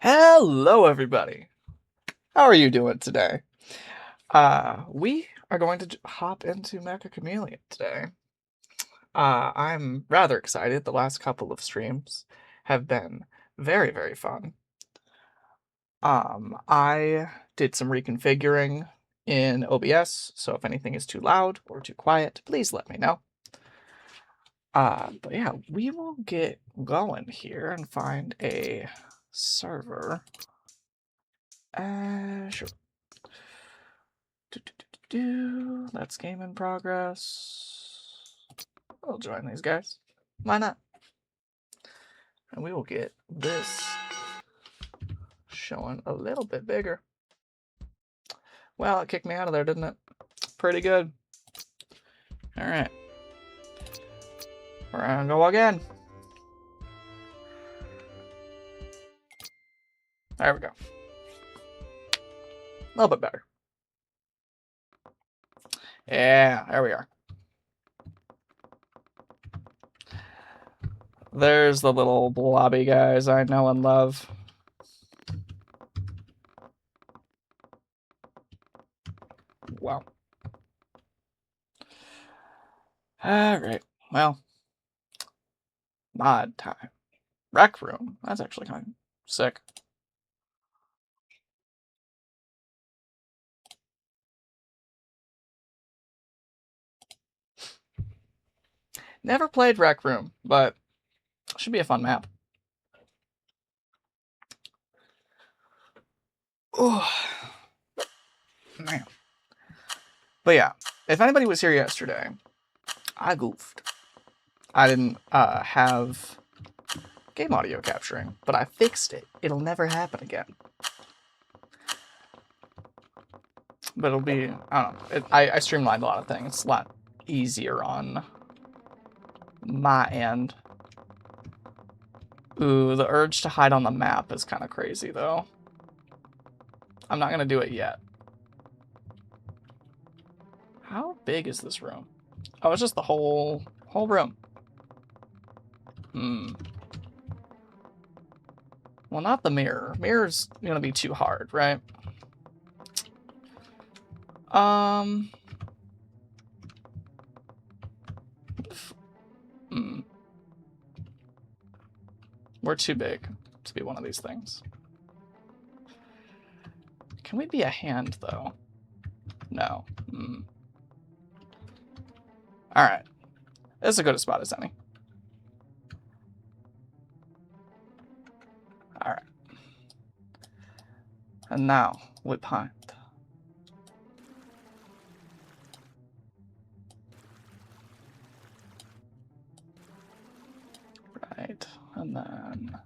Hello, everybody. How are you doing today? We are going to hop into Meccha Chameleon today. I'm rather excited. The last couple of streams have been very, very fun. I did some reconfiguring in OBS, so if anything is too loud or too quiet, please let me know. But yeah, we will get going here and find a server. Sure. That's game in progress. I'll join these guys. Why not? And we will get this showing a little bit bigger. Well, it kicked me out of there, didn't it? Pretty good. Alright. We're gonna go again. There we go. A little bit better. Yeah, there we are. There's the little blobby guys I know and love. Wow. Alright, well. Mod time. Rec room. That's actually kind of sick. Never played Rec Room, but should be a fun map. Oh, man. But yeah, if anybody was here yesterday, I goofed. I didn't have game audio capturing, but I fixed it. It'll never happen again. But it'll be, I don't know. I streamlined a lot of things. It's a lot easier on my end. Ooh, the urge to hide on the map is kind of crazy, though. I'm not going to do it yet. How big is this room? Oh, it's just the whole room. Well, not the mirror. Mirror's going to be too hard, right? We're too big to be one of these things. Can we be a hand, though? No. Alright. This is as good a spot as any. Alright. And now, we pint. Right. And then...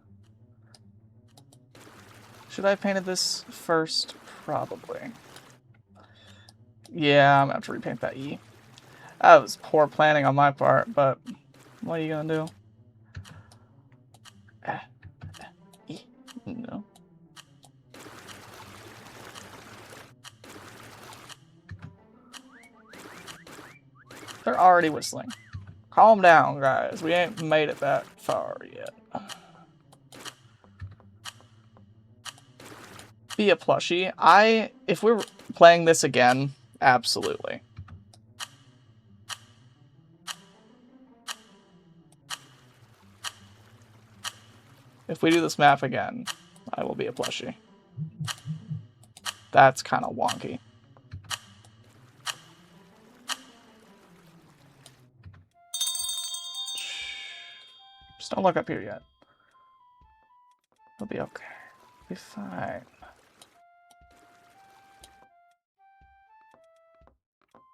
should I have painted this first? Probably. Yeah, I'm gonna have to repaint that E. That was poor planning on my part, but what are you gonna do? E. No. They're already whistling. Calm down, guys. We ain't made it that far yet. Be a plushie. If we're playing this again, absolutely. If we do this map again, I will be a plushie. That's kind of wonky. Just don't look up here yet. It'll be okay. It'll be fine.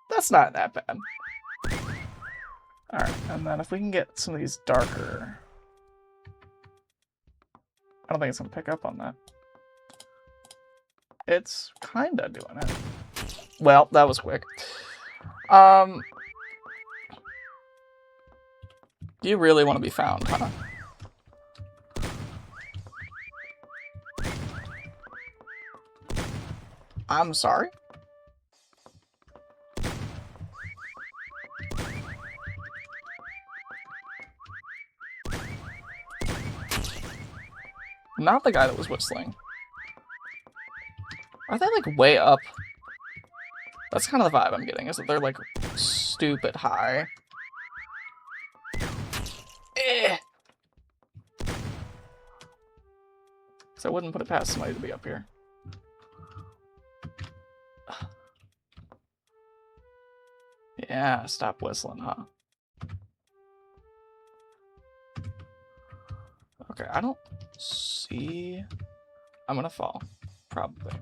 That's not that bad. Alright, and then if we can get some of these darker... I don't think it's going to pick up on that. It's kind of doing it. Well, that was quick. You really want to be found, huh? I'm sorry? Not the guy that was whistling. Are they, like, way up? That's kind of the vibe I'm getting, is that they're, like, stupid high. Eh! So I wouldn't put it past somebody to be up here. Yeah, stop whistling, huh? Okay, I don't see... I'm gonna fall. Probably.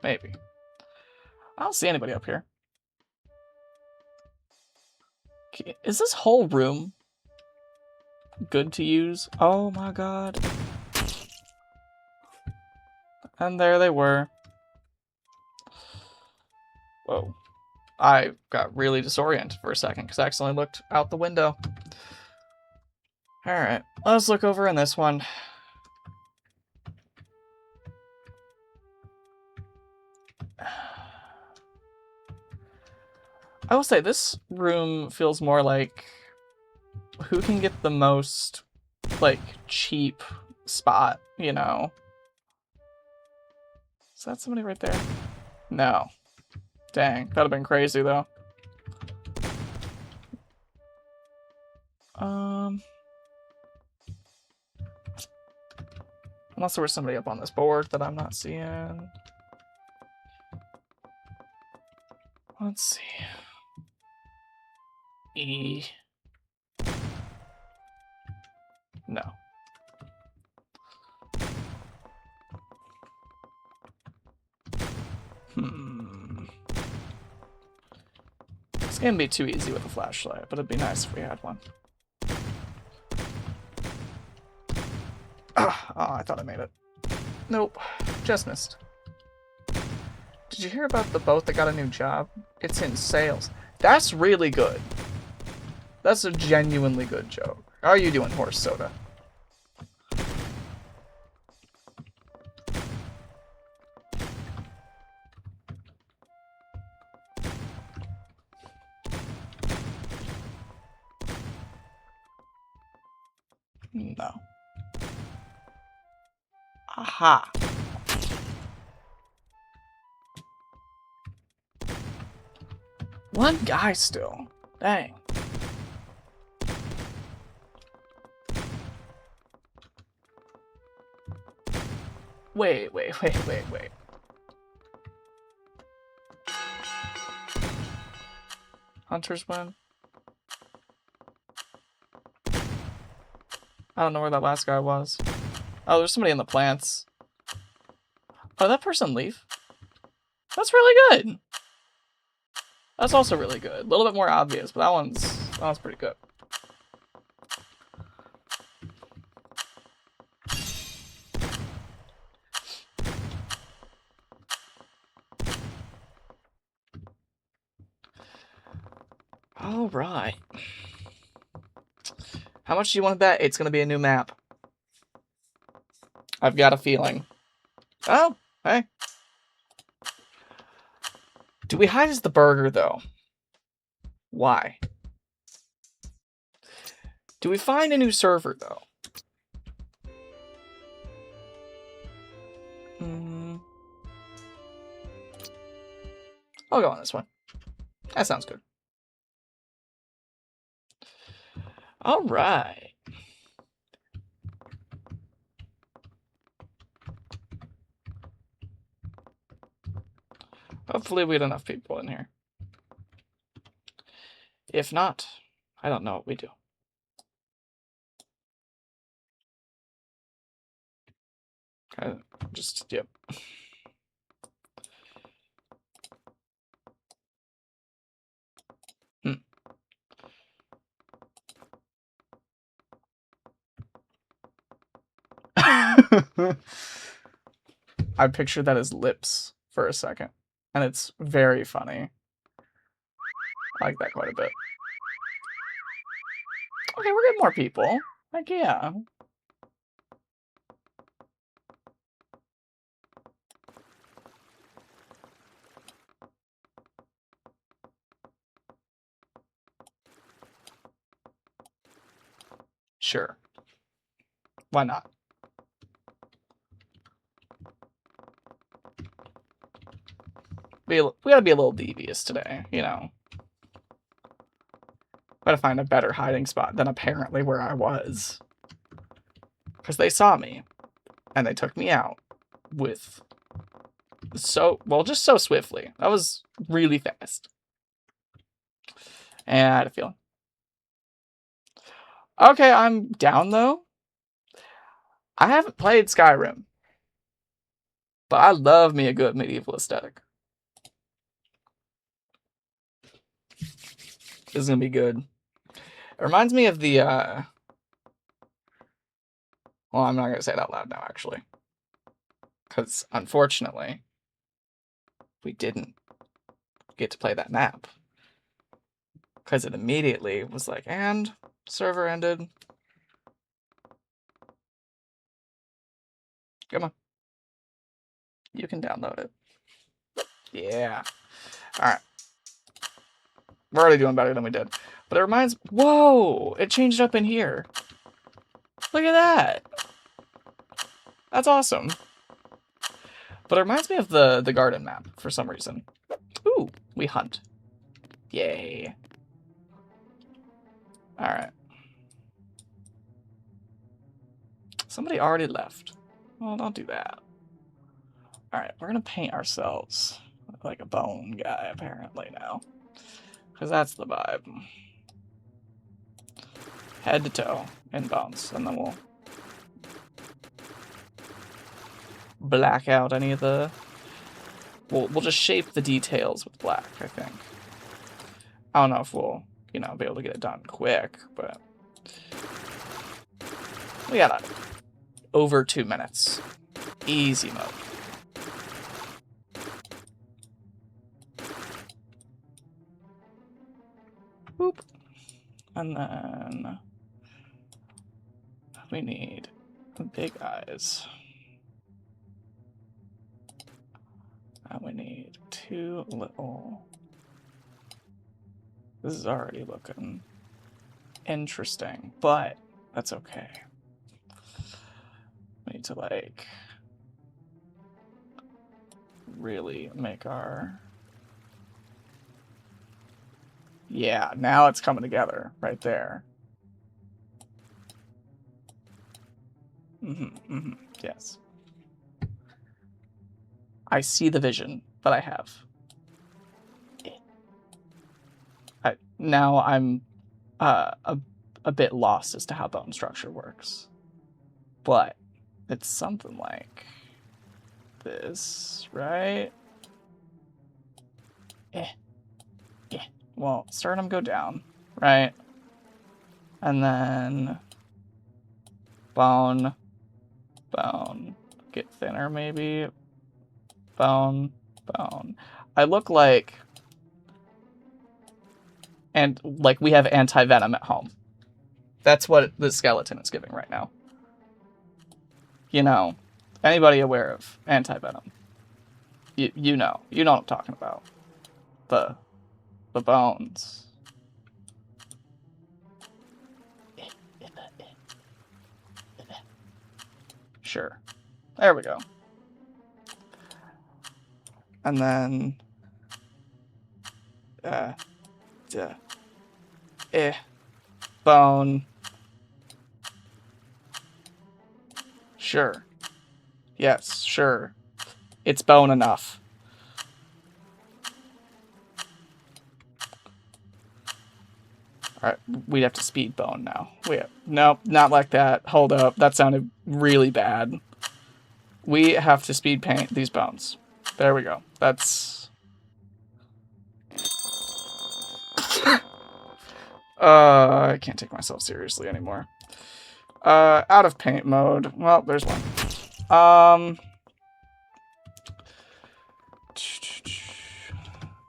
Maybe. I don't see anybody up here. Is this whole room good to use? Oh my god. And there they were. Whoa. I got really disoriented for a second because I accidentally looked out the window. Alright, let's look over in this one. I will say, this room feels more like who can get the most, like, cheap spot, you know? Is that somebody right there? No. Dang, that'd have been crazy, though. Unless there was somebody up on this board that I'm not seeing. Let's see. E. No. It's gonna be too easy with a flashlight, but it'd be nice if we had one. Oh, I thought I made it. Nope. Just missed. Did you hear about the boat that got a new job? It's in sales. That's really good. That's a genuinely good joke. How are you doing, Horse Soda? No. Aha. One guy still. Dang. Wait. Hunters win? I don't know where that last guy was. Oh, there's somebody in the plants. Oh, did that person leave? That's really good. That's also really good. A little bit more obvious, but that one's pretty good. All right. How much do you want to bet it's going to be a new map? I've got a feeling. Oh, hey. Do we hide as the burger, though? Why? Do we find a new server, though? I'll go on this one. That sounds good. All right. Hopefully we get enough people in here. If not, I don't know what we do. Yep. I pictured that as lips for a second, and it's very funny. I like that quite a bit. Okay, we're getting more people. Like, yeah. Sure. Why not? we gotta be a little devious today, you know. Gotta find a better hiding spot than apparently where I was. Because they saw me, and they took me out with just so swiftly. That was really fast. And I had a feeling. Okay, I'm down though. I haven't played Skyrim, but I love me a good medieval aesthetic. This is gonna be good. It reminds me of the, well, I'm not gonna say it out loud now, actually. Because, unfortunately, we didn't get to play that map. Because it immediately was like, and server ended. Come on. You can download it. Yeah. Alright. We're already doing better than we did. But it reminds... Whoa! It changed up in here. Look at that. That's awesome. But it reminds me of the garden map for some reason. Ooh, we hunt. Yay. Alright. Somebody already left. Well, don't do that. Alright, we're gonna paint ourselves like a bone guy, apparently, now. Because that's the vibe. Head to toe in bones, and then we'll black out any of the... We'll just shape the details with black, I think. I don't know if we'll, you know, be able to get it done quick, but... We got over 2 minutes. Easy mode. Boop. And then... we need big eyes. And we need 2 little... This is already looking interesting, but that's okay. We need to, like, really make our... Yeah, now it's coming together right there. Yes. I see the vision that I have. Now I'm a bit lost as to how bone structure works. But it's something like this, right? Well, sternum go down, right? And then bone, get thinner maybe, bone. I look like, and like we have anti-venom at home. That's what the skeleton is giving right now. You know, anybody aware of anti-venom? You know what I'm talking about. The bones. Sure. There we go. And then... bone. Sure. Yes, sure. It's bone enough. Alright, we'd have to speed bone now. Nope, not like that. Hold up, that sounded really bad. We have to speed paint these bones. There we go. That's... I can't take myself seriously anymore. Out of paint mode. Well, there's one.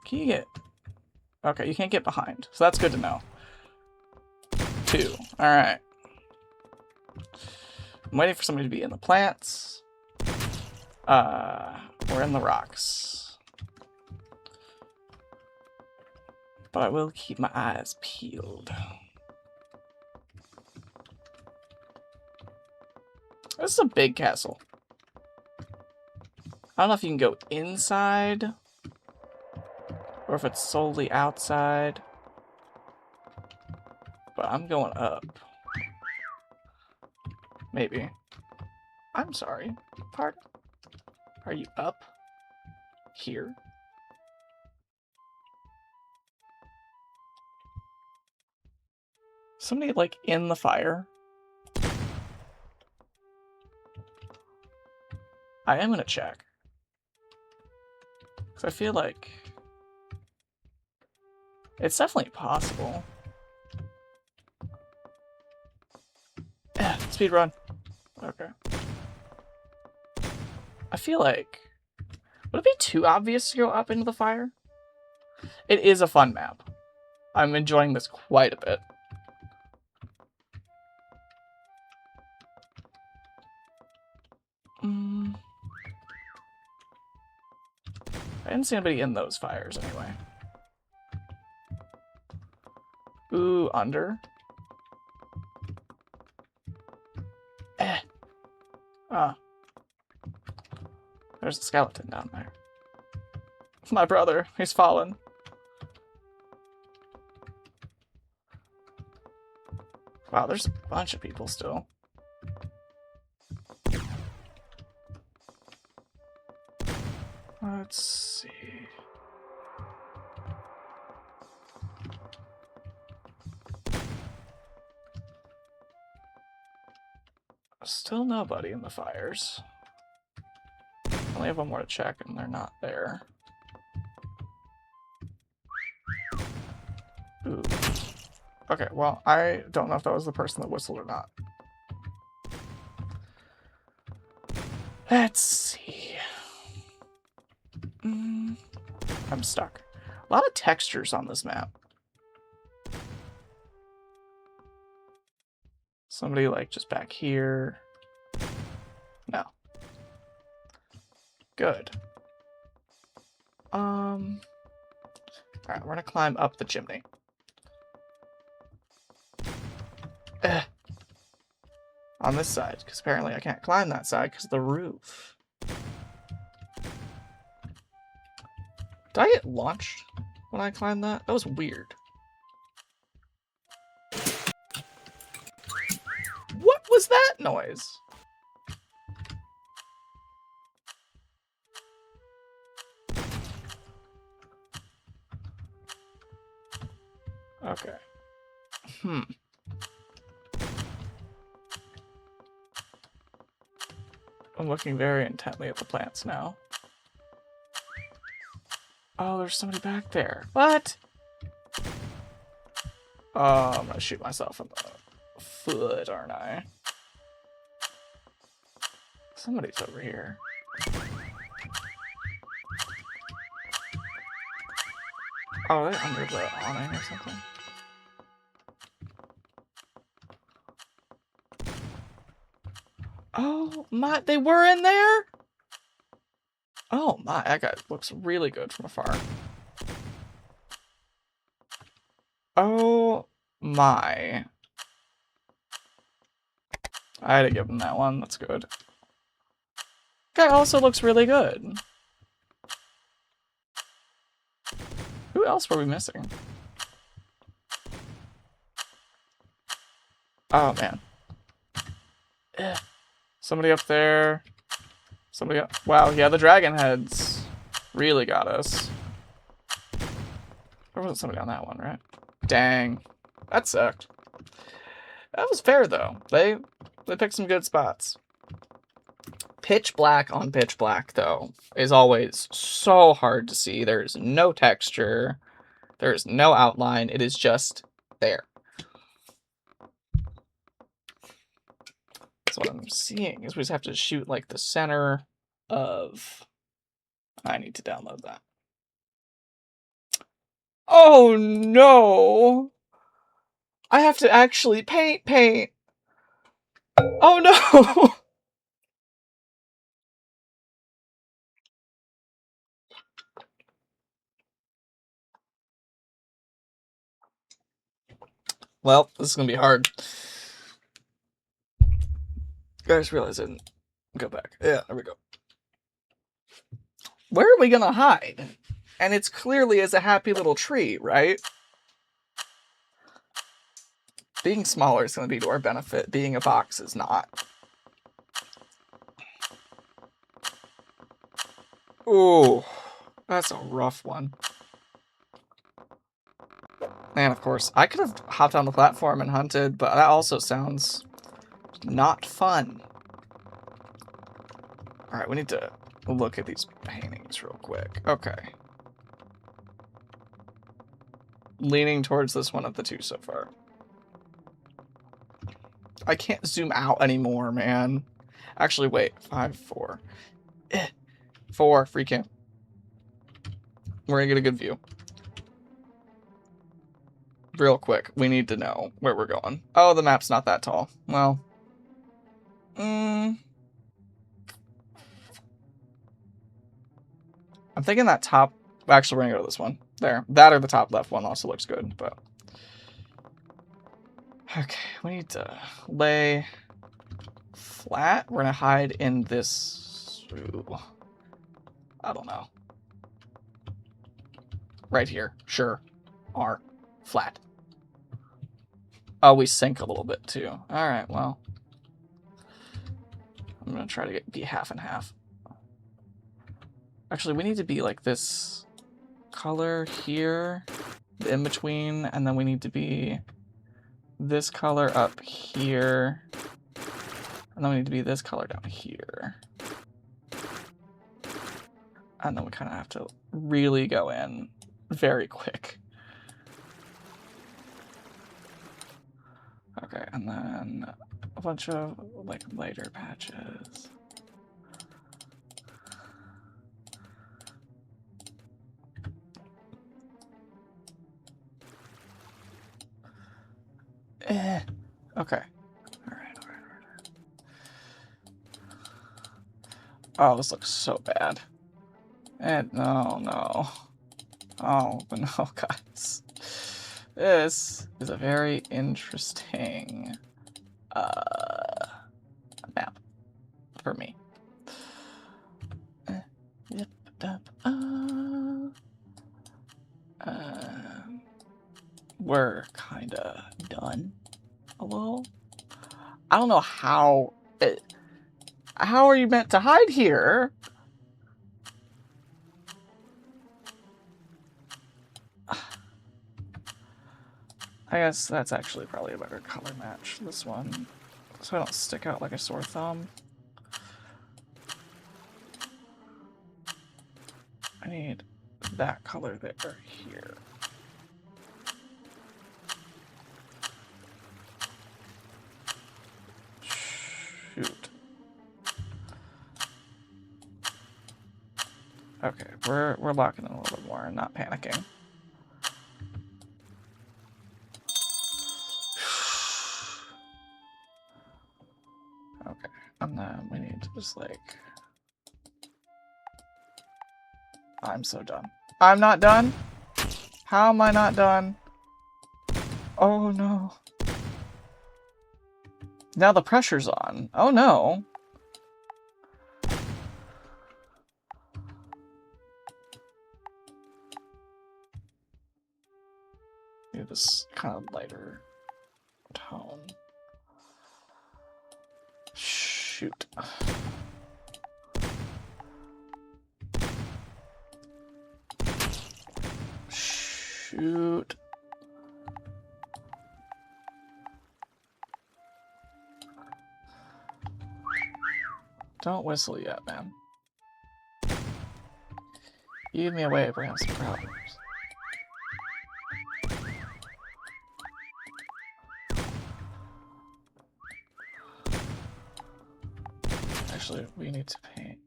Can you get... Okay, you can't get behind. So that's good to know. 2. Alright. I'm waiting for somebody to be in the plants. We're in the rocks. But I will keep my eyes peeled. This is a big castle. I don't know if you can go inside or if it's solely outside. But I'm going up. Maybe. I'm sorry. Pardon? Are you up? Here? Somebody, like, in the fire? I am gonna check. Because I feel like... it's definitely possible. Speed run. Okay. I feel like... would it be too obvious to go up into the fire? It is a fun map. I'm enjoying this quite a bit. I didn't see anybody in those fires anyway. Ooh, under. Ah. There's a skeleton down there. My brother, he's fallen. Wow, there's a bunch of people still. Let's see. Still nobody in the fires. Only have one more to check and they're not there. Ooh. Okay, well, I don't know if that was the person that whistled or not. Let's see. I'm stuck. A lot of textures on this map. Somebody, like, just back here. No. Good. Alright, we're gonna climb up the chimney. On this side, because apparently I can't climb that side because of the roof. Did I get launched when I climbed that? That was weird. What was that noise? Okay. I'm looking very intently at the plants now. Oh, there's somebody back there. What? Oh, I'm gonna shoot myself in the foot, aren't I? Somebody's over here. Oh, they're under the awning or something. Oh my, they were in there? Oh my, that guy looks really good from afar. Oh my. I had to give him that one, that's good. Guy also looks really good. Who else were we missing? Oh man. Somebody up there. Somebody up. Wow, yeah, the dragon heads really got us. There wasn't somebody on that one, right? Dang. That sucked. That was fair though. They picked some good spots. Pitch black on pitch black though is always so hard to see. There's no texture. There's no outline. It is just there. So what I'm seeing is we just have to shoot like the center of... I need to download that. Oh no! I have to actually paint. Oh no! Well, this is gonna be hard. I just realized I didn't go back. Yeah, there we go. Where are we gonna hide? And it's clearly as a happy little tree, right? Being smaller is going to be to our benefit. Being a box is not. Ooh, that's a rough one. And of course, I could have hopped on the platform and hunted, but that also sounds not fun. Alright, we need to look at these paintings real quick. Okay. Leaning towards this one of the two so far. I can't zoom out anymore, man. Actually, wait. 5, 4. 4. Free cam. We're gonna get a good view. Real quick. We need to know where we're going. Oh, the map's not that tall. Well. I'm thinking that top... Actually, we're gonna go to this one. There. That or the top left one also looks good, but... Okay, we need to lay flat. We're gonna hide in this... Ooh. I don't know. Right here. Sure. R. Flat. Oh, we sink a little bit too. Alright, well. I'm gonna try to be half and half. Actually, we need to be like this color here, the in-between, and then we need to be this color up here, and then we need to be this color down here. And then we kind of have to really go in very quick. Okay, and then a bunch of like lighter patches. Okay. Alright. Oh, this looks so bad. And no. Oh, but no, guys. This is a very interesting map for me. We're kinda done a little. I don't know how are you meant to hide here? I guess that's actually probably a better color match, this one, so I don't stick out like a sore thumb. I need that color there, here. Shoot. Okay, we're locking in a little bit more and not panicking. Okay, and then we need to just like... I'm so done. I'm not done? How am I not done? Oh no. Now the pressure's on. Oh no. Need this kind of lighter tone. Shoot. Shoot. Don't whistle yet, man. You give me away, we're gonna have some problems. Actually, we need to paint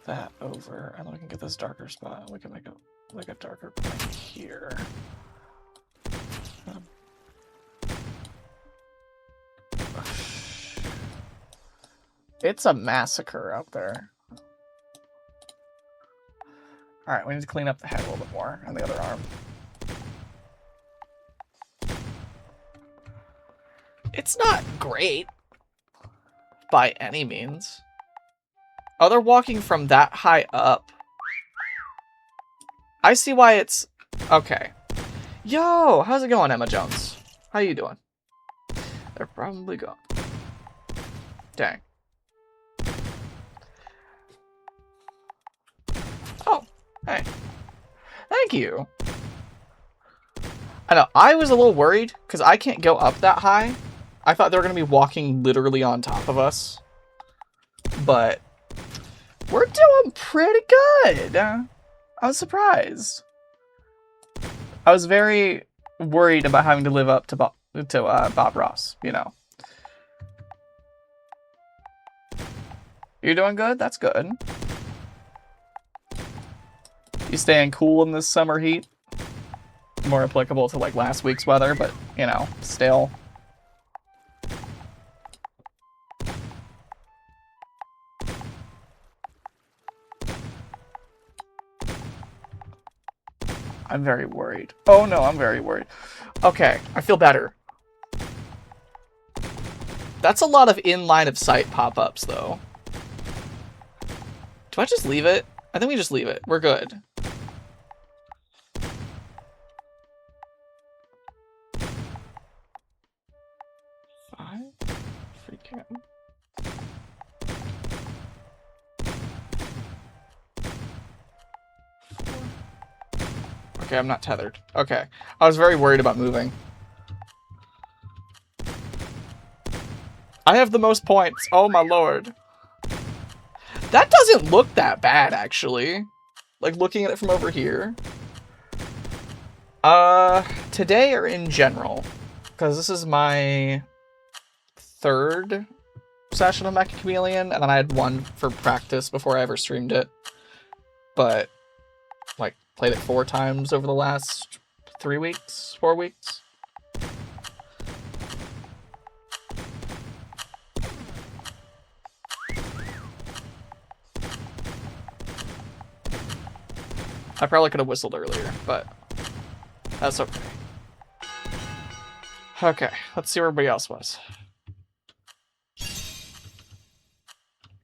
that over, and then we can get this darker spot, and we can make a darker point here. It's a massacre out there. Alright, we need to clean up the head a little bit more, and the other arm. It's not great, by any means. Oh, they're walking from that high up. I see why it's... Okay. Yo, how's it going, Emma Jones? How you doing? They're probably gone. Dang. Oh, hey. Thank you. I know, I was a little worried, because I can't go up that high. I thought they were going to be walking literally on top of us. But we're doing pretty good. I was surprised. I was very worried about having to live up to Bob Ross, you know. You're doing good? That's good. You staying cool in this summer heat? More applicable to like last week's weather, but you know, still. I'm very worried. Oh no, I'm very worried. Okay, I feel better. That's a lot of in line of sight pop-ups though. Do I just leave it? I think we just leave it. We're good. Freaking. Okay, I'm not tethered. Okay. I was very worried about moving. I have the most points. Oh my lord. That doesn't look that bad, actually. Like, looking at it from over here. Today or in general? Because this is my third session of Meccha Chameleon, and then I had one for practice before I ever streamed it. But, like, played it 4 times over the last 4 weeks. I probably could have whistled earlier, but that's okay. Okay, let's see where everybody else was.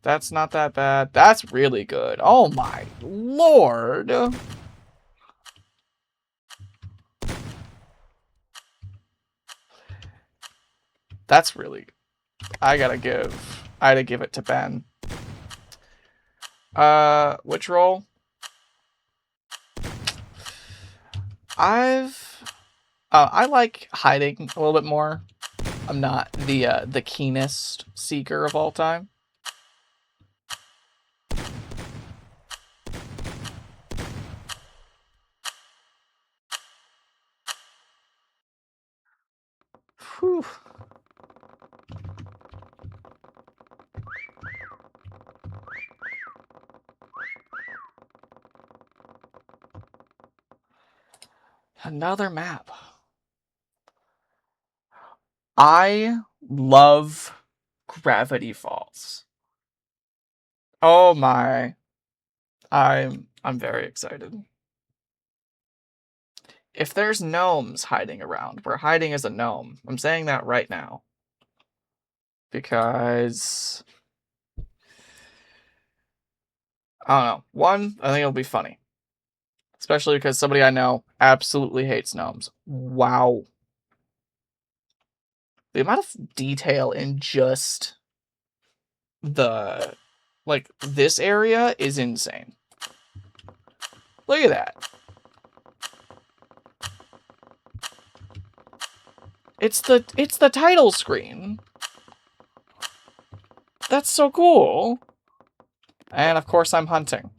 That's not that bad. That's really good. Oh my lord. That's really... I had to give it to Ben. Which role? I like hiding a little bit more. I'm not the keenest seeker of all time. Whew. Another map. I love Gravity Falls. Oh my. I'm very excited. If there's gnomes hiding around, we're hiding as a gnome. I'm saying that right now. Because... I don't know. One, I think it'll be funny. Especially because somebody I know absolutely hates gnomes. Wow. The amount of detail in just the... like, this area is insane. Look at that. It's the title screen. That's so cool. And of course I'm hunting.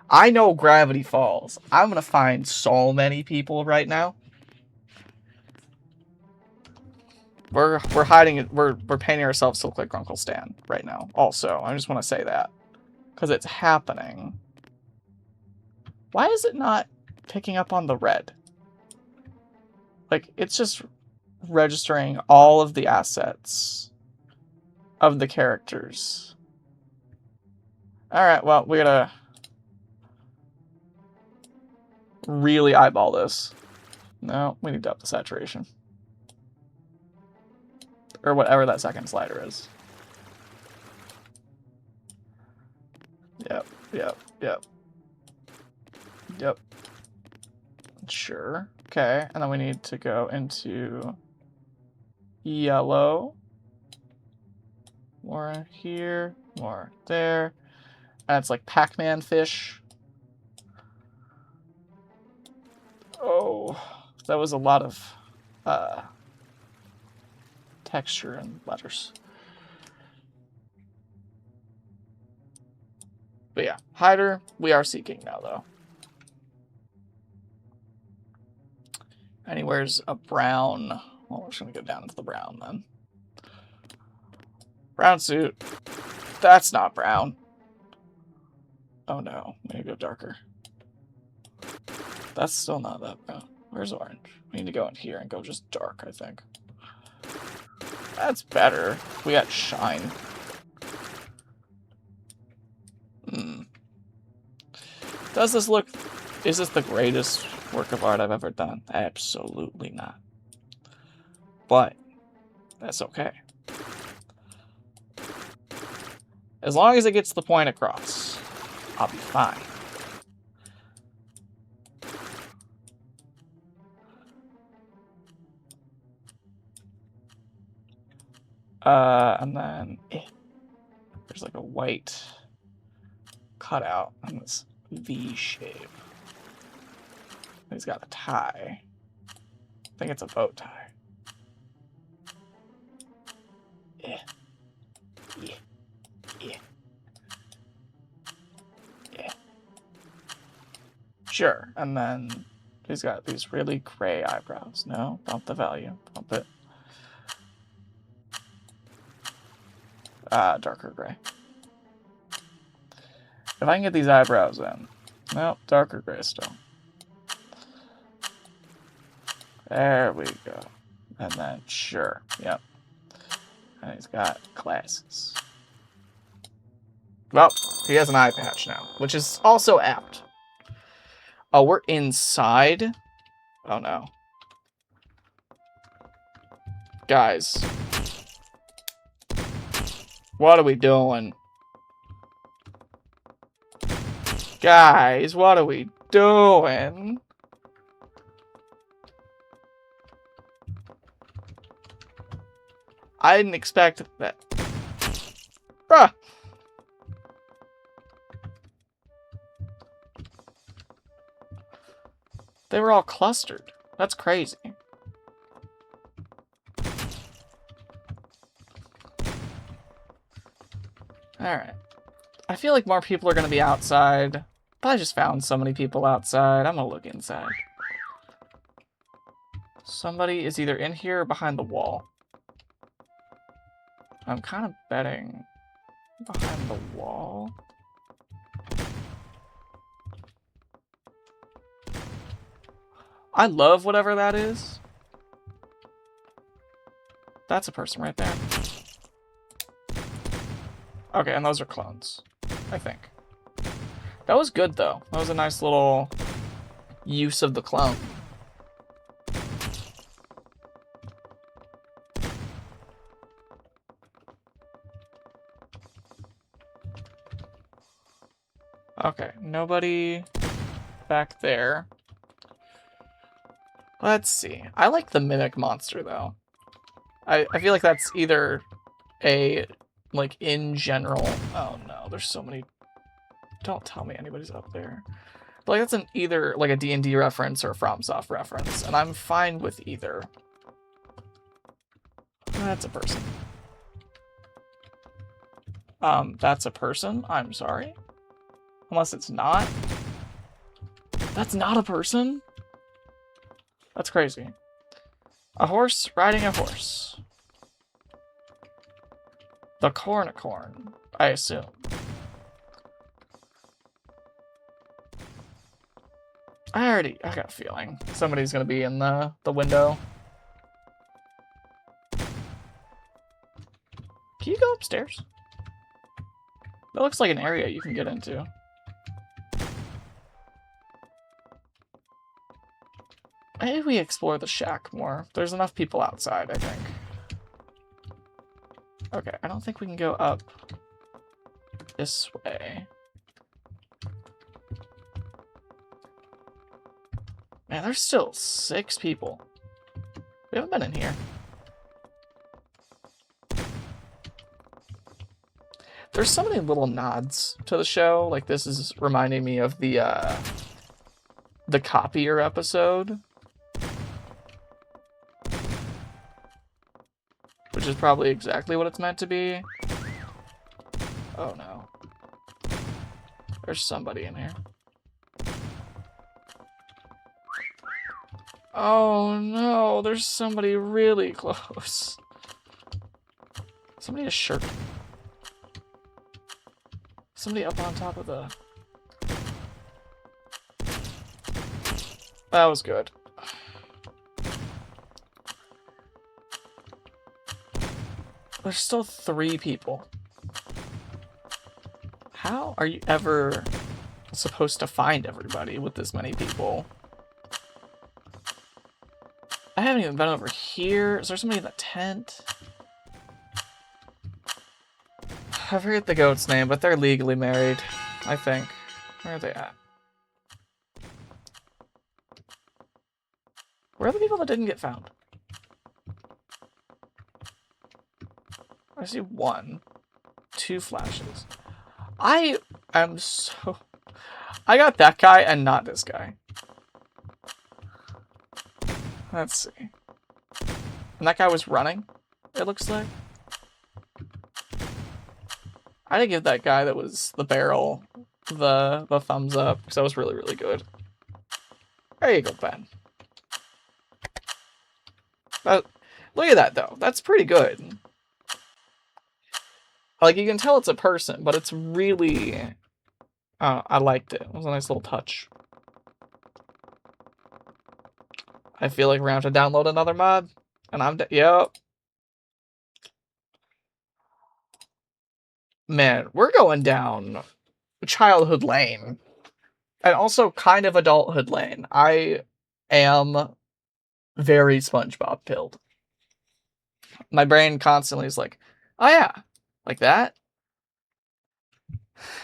I know Gravity Falls. I'm gonna find so many people right now. We're hiding it. We're painting ourselves to look like Uncle Stan right now. Also, I just want to say that because it's happening. Why is it not picking up on the red? Like, it's just registering all of the assets of the characters. Alright, well, we gotta really eyeball this. No, we need to up the saturation. Or whatever that second slider is. Yep. Yep. Sure. Okay, and then we need to go into yellow. More here, more there. And it's like Pac-Man fish. Oh, that was a lot of texture and letters. But yeah, hider, we are seeking now, though. Anywhere's a brown. Well, we're just going to go down into the brown, then. Brown suit. That's not brown. Oh, no. We need to go darker. That's still not that brown. Where's orange? We need to go in here and go just dark, I think. That's better. We got shine. Does this look... Is this the greatest work of art I've ever done? Absolutely not. But that's okay. As long as it gets the point across, I'll be fine. And then there's like a white cutout on this V shape. He's got a tie. I think it's a bow tie. Yeah. Yeah. Yeah. Yeah. Sure. And then he's got these really gray eyebrows. No, bump the value. Bump it. Darker gray. If I can get these eyebrows in. Nope, darker gray still. There we go. And then, sure, yep. And he's got glasses. Well, he has an eye patch now, which is also apt. Oh, we're inside? Oh, no. Guys. What are we doing? Guys, what are we doing? I didn't expect that. Bruh. They were all clustered. That's crazy. Alright. I feel like more people are going to be outside. But I just found so many people outside. I'm going to look inside. Somebody is either in here or behind the wall. I'm kind of betting behind the wall. I love whatever that is. That's a person right there. Okay, and those are clones, I think. That was good, though. That was a nice little use of the clone. Okay, nobody back there. Let's see. I like the mimic monster, though. I feel like that's either a, like, in general... Oh, no, there's so many... Don't tell me anybody's up there. But, like, that's either, like, a D&D reference or a FromSoft reference, and I'm fine with either. That's a person. That's a person? I'm sorry? Unless it's not. That's not a person? That's crazy. A horse riding a horse. The cornicorn, I assume. I got a feeling somebody's gonna be in the window. Can you go upstairs? That looks like an area you can get into. Maybe we explore the shack more. There's enough people outside, I think. Okay, I don't think we can go up this way. Man, there's still 6 people. We haven't been in here. There's so many little nods to the show. Like, this is reminding me of the Copier episode. Which is probably exactly what it's meant to be. Oh, no. There's somebody in here. Oh, no. There's somebody really close. Somebody has shirt. Somebody up on top of the... That was good. There's still 3 people. How are you ever supposed to find everybody with this many people? I haven't even been over here. Is there somebody in the tent? I forget the goat's name, but they're legally married, I think. Where are they at? Where are the people that didn't get found? I see 1. 2 flashes. I am so... I got that guy and not this guy. Let's see. And that guy was running, it looks like. I didn't give that guy that was the barrel the thumbs up, because that was really, really good. There you go, Ben. Look at that, though. That's pretty good. Like, you can tell it's a person, but it's really... I liked it. It was a nice little touch. I feel like we're going to have to download another mod. And I'm... Yep. Man, we're going down childhood lane. And also kind of adulthood lane. I am very SpongeBob pilled. My brain constantly is like, oh yeah, like that?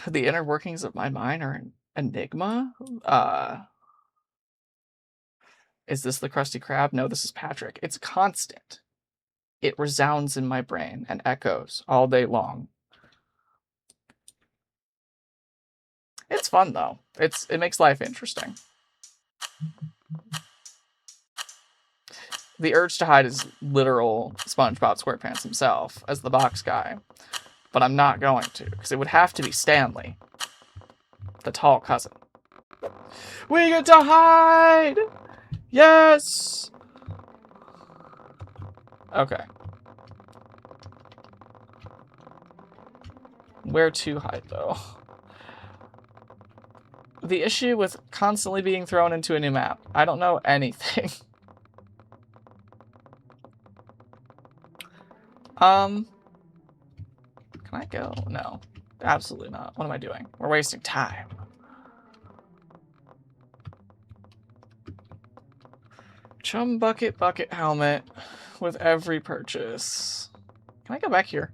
The inner workings of my mind are an enigma? Is this the Krusty Krab? No, this is Patrick. It's constant. It resounds in my brain and echoes all day long. It's fun, though. It makes life interesting. The urge to hide is literal SpongeBob SquarePants himself as the box guy. But I'm not going to, because it would have to be Stanley, the tall cousin. We get to hide! Yes! Okay. Where to hide, though? The issue with constantly being thrown into a new map. I don't know anything. Can I go? No. Absolutely not. What am I doing? We're wasting time. Chum bucket helmet with every purchase. Can I go back here?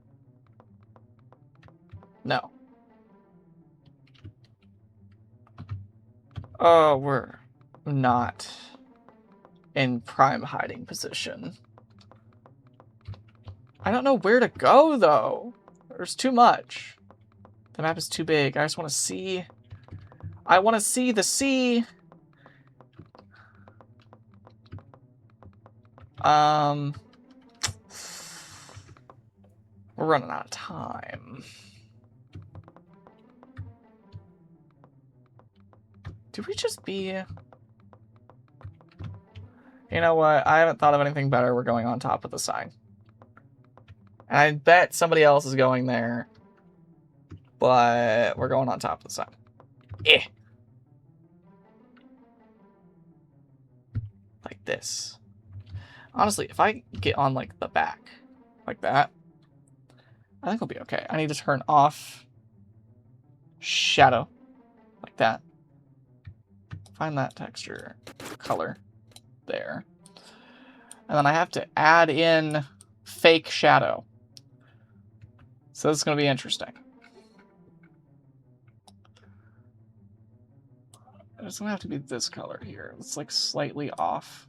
No. Oh, we're not in prime hiding position. I don't know where to go, though. There's too much. The map is too big. I just want to see. I want to see the sea. We're running out of time. Did we just be... You know what? I haven't thought of anything better. We're going on top of the sign. And I bet somebody else is going there. But we're going on top of the sign. Eh. Like this. Honestly, if I get on, like, the back, like that, I think we'll be okay. I need to turn off shadow, like that. Find that texture color there. And then I have to add in fake shadow. So this is going to be interesting. It's gonna have to be this color here. It's like slightly off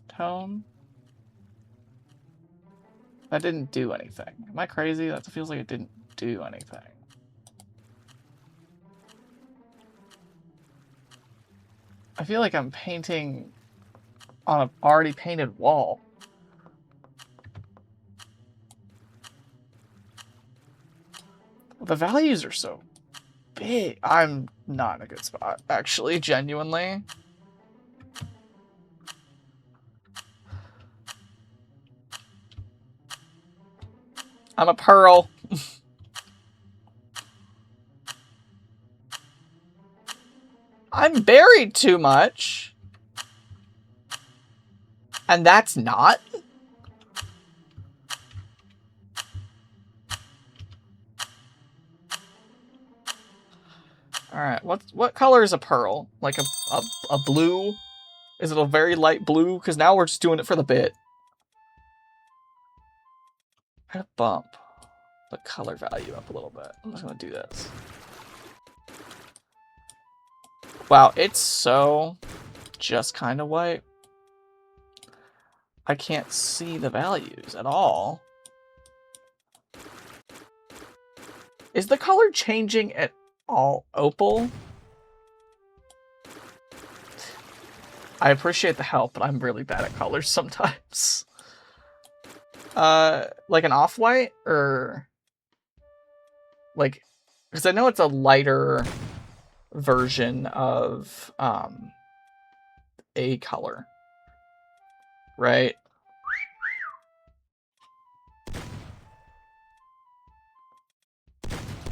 tone. That didn't do anything. Am I crazy? That feels like it didn't do anything. I feel like I'm painting on an already painted wall. The values are so big. I'm not in a good spot, actually, genuinely. I'm a pearl. I'm buried too much. And that's not? Alright, what color is a pearl? Like a blue? Is it a very light blue? Because now we're just doing it for the bit. I'm gonna bump the color value up a little bit. I'm just gonna do this. Wow, it's so just kind of white. I can't see the values at all. Is the color changing at all opal? I appreciate the help, but I'm really bad at colors sometimes. Like an off-white? Or... like... because I know it's a lighter version of, a color. Right?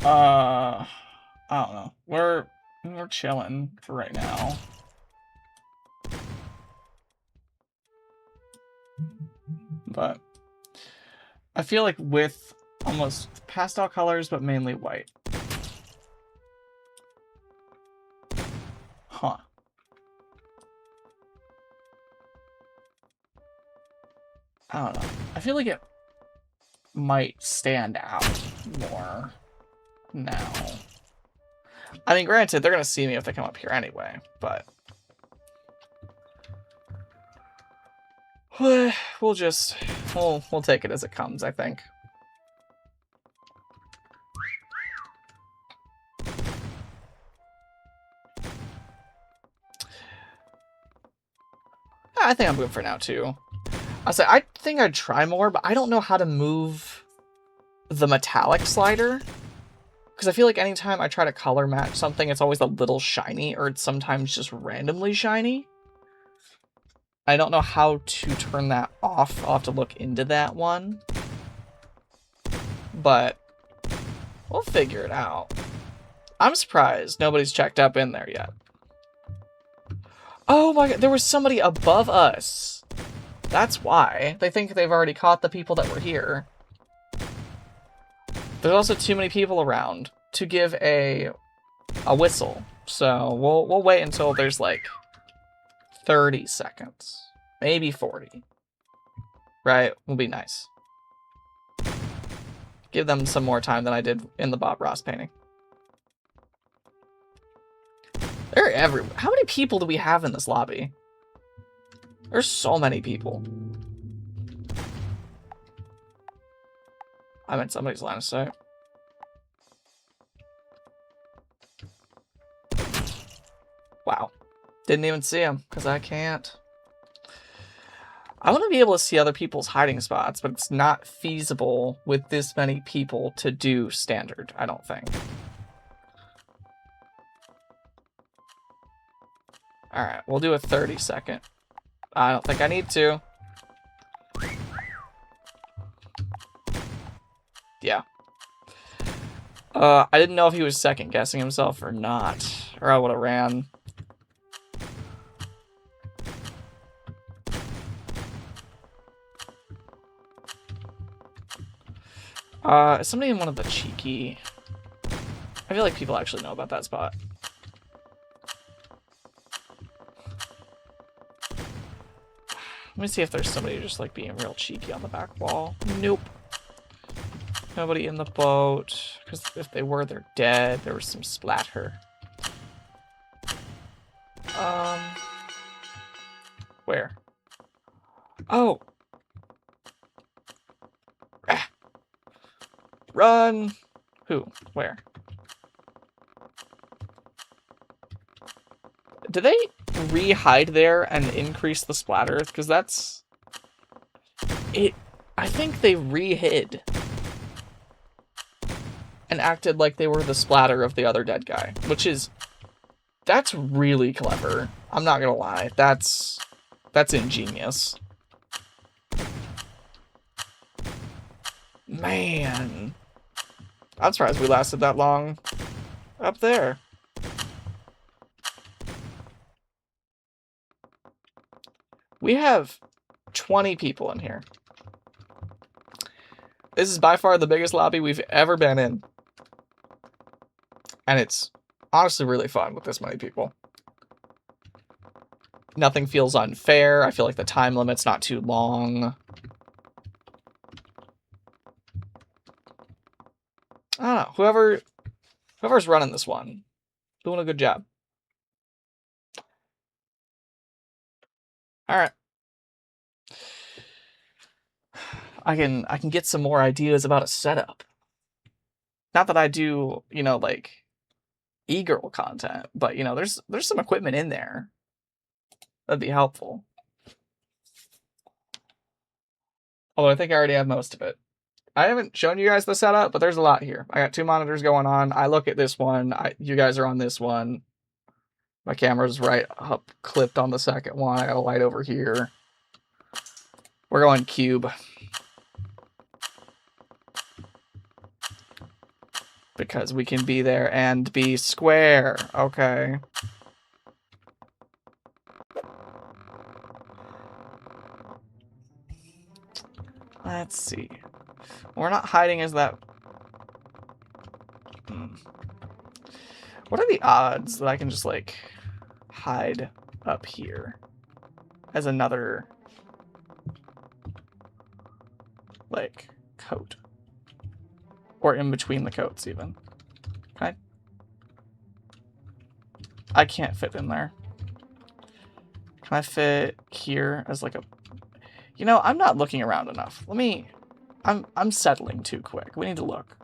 I don't know. We're chilling for right now. But I feel like with almost pastel colors, but mainly white. Huh. I don't know. I feel like it might stand out more now. I mean, granted, they're gonna see me if they come up here anyway, but we'll take it as it comes, I think. I think I'm good for now too. I think I'd try more, but I don't know how to move the metallic slider. Because I feel like anytime I try to color match something, it's always a little shiny, or it's sometimes just randomly shiny. I don't know how to turn that off. I'll have to look into that one. But we'll figure it out. I'm surprised nobody's checked up in there yet. Oh my god, there was somebody above us. That's why. They think they've already caught the people that were here. There's also too many people around to give a whistle. So we'll wait until there's like 30 seconds. Maybe 40. Right? Will be nice. Give them some more time than I did in the Bob Ross painting. They're everywhere. How many people do we have in this lobby? There's so many people. I'm in somebody's line of sight. Wow. Didn't even see him, because I can't. I want to be able to see other people's hiding spots, but it's not feasible with this many people to do standard, I don't think. Alright, we'll do a 30-second. I don't think I need to. Yeah. I didn't know if he was second-guessing himself or not, or I would have ran. Is somebody in one of the cheeky... I feel like people actually know about that spot. Let me see if there's somebody just like being real cheeky on the back wall. Nope. Nobody in the boat. Because if they were, they're dead. There was some splatter. Where? Oh! Ah. Run! Who? Where? Did they re-hide there and increase the splatter? Because that's... it. I think they re-hid. And acted like they were the splatter of the other dead guy. Which is... that's really clever. I'm not gonna lie. That's ingenious. Man. I'm surprised we lasted that long up there. We have 20 people in here. This is by far the biggest lobby we've ever been in. And it's honestly really fun with this many people. Nothing feels unfair. I feel like the time limit's not too long. I don't know. Whoever's running this one, doing a good job. All right. I can get some more ideas about a setup. Not that I do, you know, like e-girl content, but you know, there's some equipment in there that'd be helpful. Although I think I already have most of it. I haven't shown you guys the setup, but there's a lot here. I got 2 monitors going on. I look at this one. You guys are on this one. My camera's right up clipped on the second one. I got a light over here. We're going cube. Because we can be there and be square. Okay. Let's see. We're not hiding as that... What are the odds that I can just, like, hide up here as another, like, coat? Or in between the coats, even. Can I can't fit in there. Can I fit here as, like, a... You know, I'm not looking around enough. Let me... I'm settling too quick. We need to look.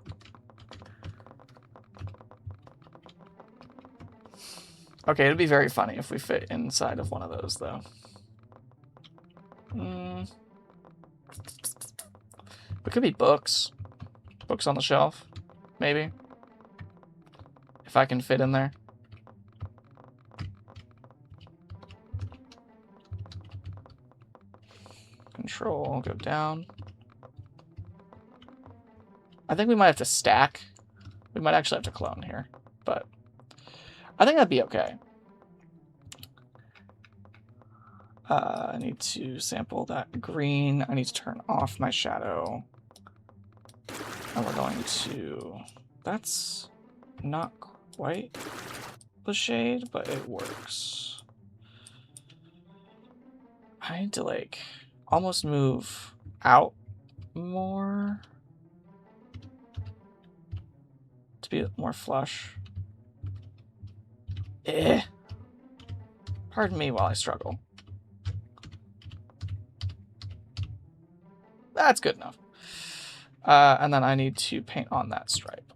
Okay, it'd be very funny if we fit inside of one of those, though. It could be books. Books on the shelf, maybe. If I can fit in there. Control, go down. I think we might have to stack. We might actually have to clone here, but I think that'd be okay. I need to sample that green. I need to turn off my shadow. And we're going to... That's not quite the shade, but it works. I need to, like, almost move out more to be more flush. Pardon me while I struggle. That's good enough. And then I need to paint on that stripe.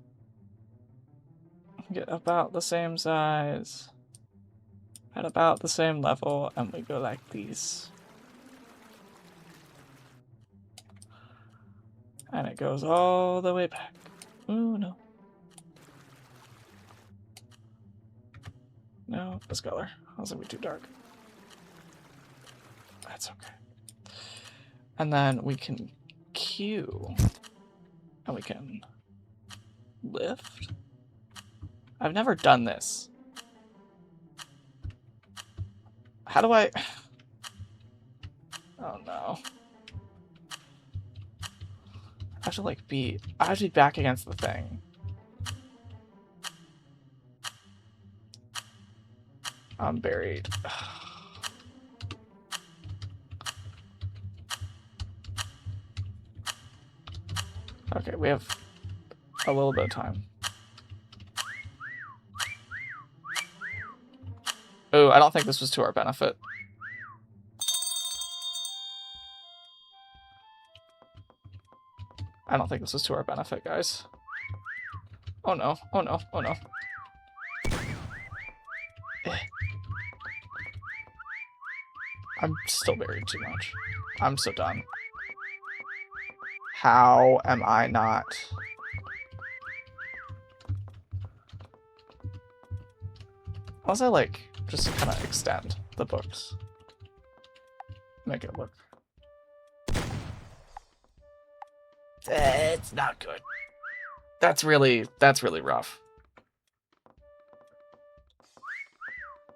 Get about the same size. At about the same level, and we go like these. And it goes all the way back. Ooh, no. No, this color. I was gonna be too dark. That's okay. And then we can cue. And we can lift. I've never done this. How do I... Oh no. I have to like be... I have to be back against the thing. I'm buried. Okay, we have a little bit of time. Oh, I don't think this was to our benefit. I don't think this was to our benefit, guys. Oh no, oh no, oh no. I'm still buried too much. I'm so done. How am I not? Also, like, just kind of extend the books. Make it look. It's not good. That's really rough.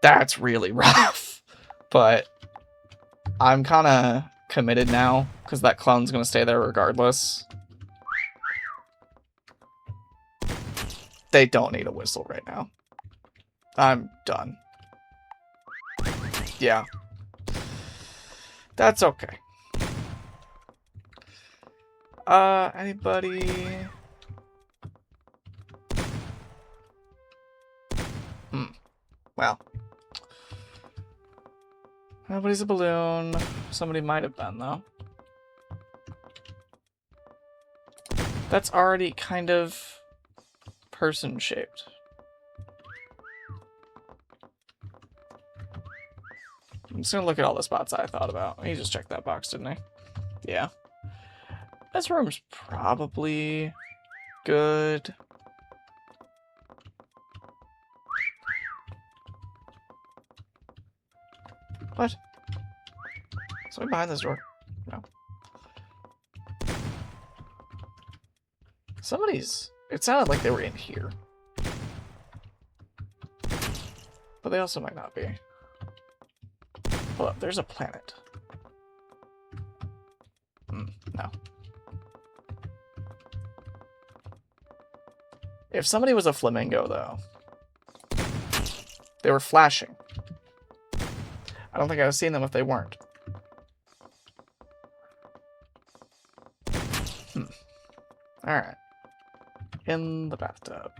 That's really rough. But I'm kind of committed now, because that clone's going to stay there regardless. They don't need a whistle right now. I'm done. Yeah. That's okay. Anybody? Well. Nobody's a balloon. Somebody might have been, though. That's already kind of person-shaped. I'm just gonna look at all the spots I thought about. He just checked that box, didn't he? Yeah. This room's probably good. What? Somebody behind this door? No. Somebody's... It sounded like they were in here. But they also might not be. Hold up, there's a planet. No. If somebody was a flamingo, though, they were flashing. I don't think I'd have seen them if they weren't. Alright. In the bathtub.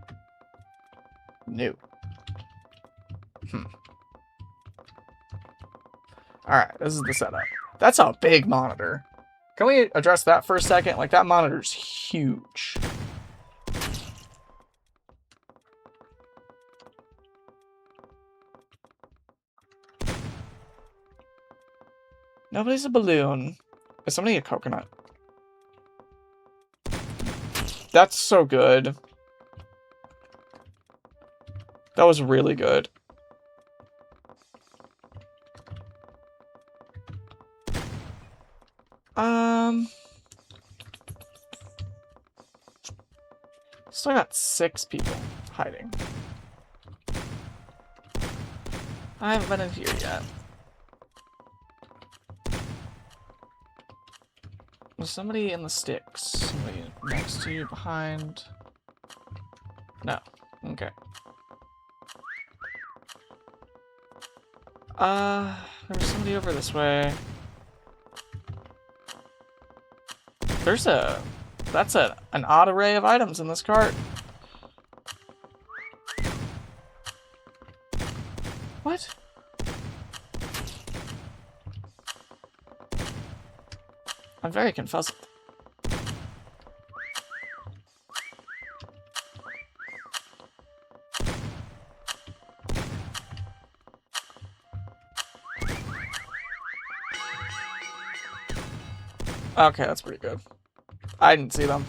New. Alright, this is the setup. That's a big monitor. Can we address that for a second? Like, that monitor's huge. Nobody's a balloon. Is somebody a coconut? That's so good. That was really good. Still got 6 people hiding. I haven't been in here yet. Was somebody in the sticks? Somebody next to you, behind? No. Okay. There's somebody over this way. There's that's an odd array of items in this cart. What? I'm very confused. Okay, that's pretty good. I didn't see them.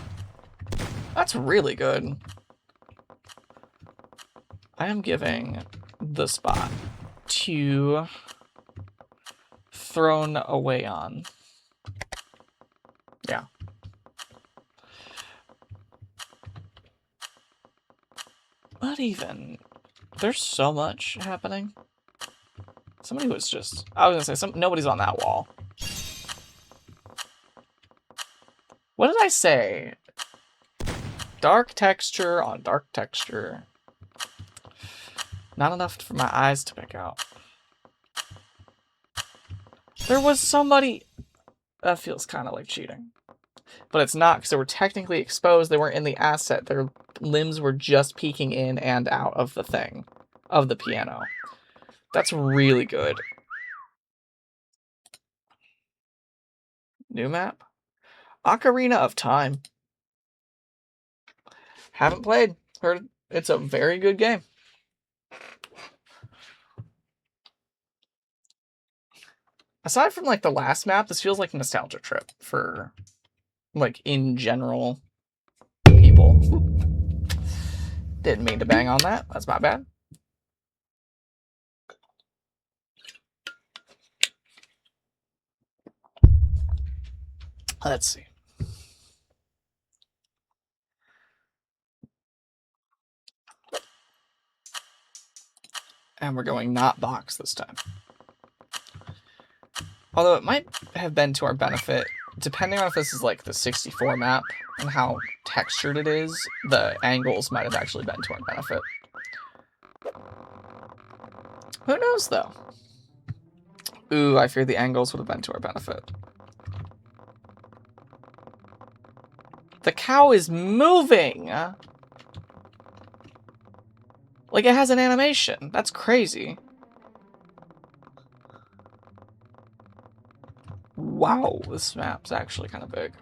That's really good. I am giving the spot to Thrown Away On. Yeah. But even, there's so much happening. Somebody was just, I was gonna say, nobody's on that wall. What did I say? Dark texture on dark texture. Not enough for my eyes to pick out. There was somebody... That feels kind of like cheating. But it's not, because they were technically exposed. They weren't in the asset. Their limbs were just peeking in and out of the thing. Of the piano. That's really good. New map? Ocarina of Time. Haven't played. Heard it's a very good game. Aside from like the last map, this feels like a nostalgia trip for like in general people. Didn't mean to bang on that. That's my bad. Let's see. And we're going not box this time. Although it might have been to our benefit, depending on if this is like the 64 map and how textured it is, the angles might have actually been to our benefit. Who knows though? Ooh, I fear the angles would have been to our benefit. The cow is moving! Like it has an animation. That's crazy. Wow, this map's actually kind of big.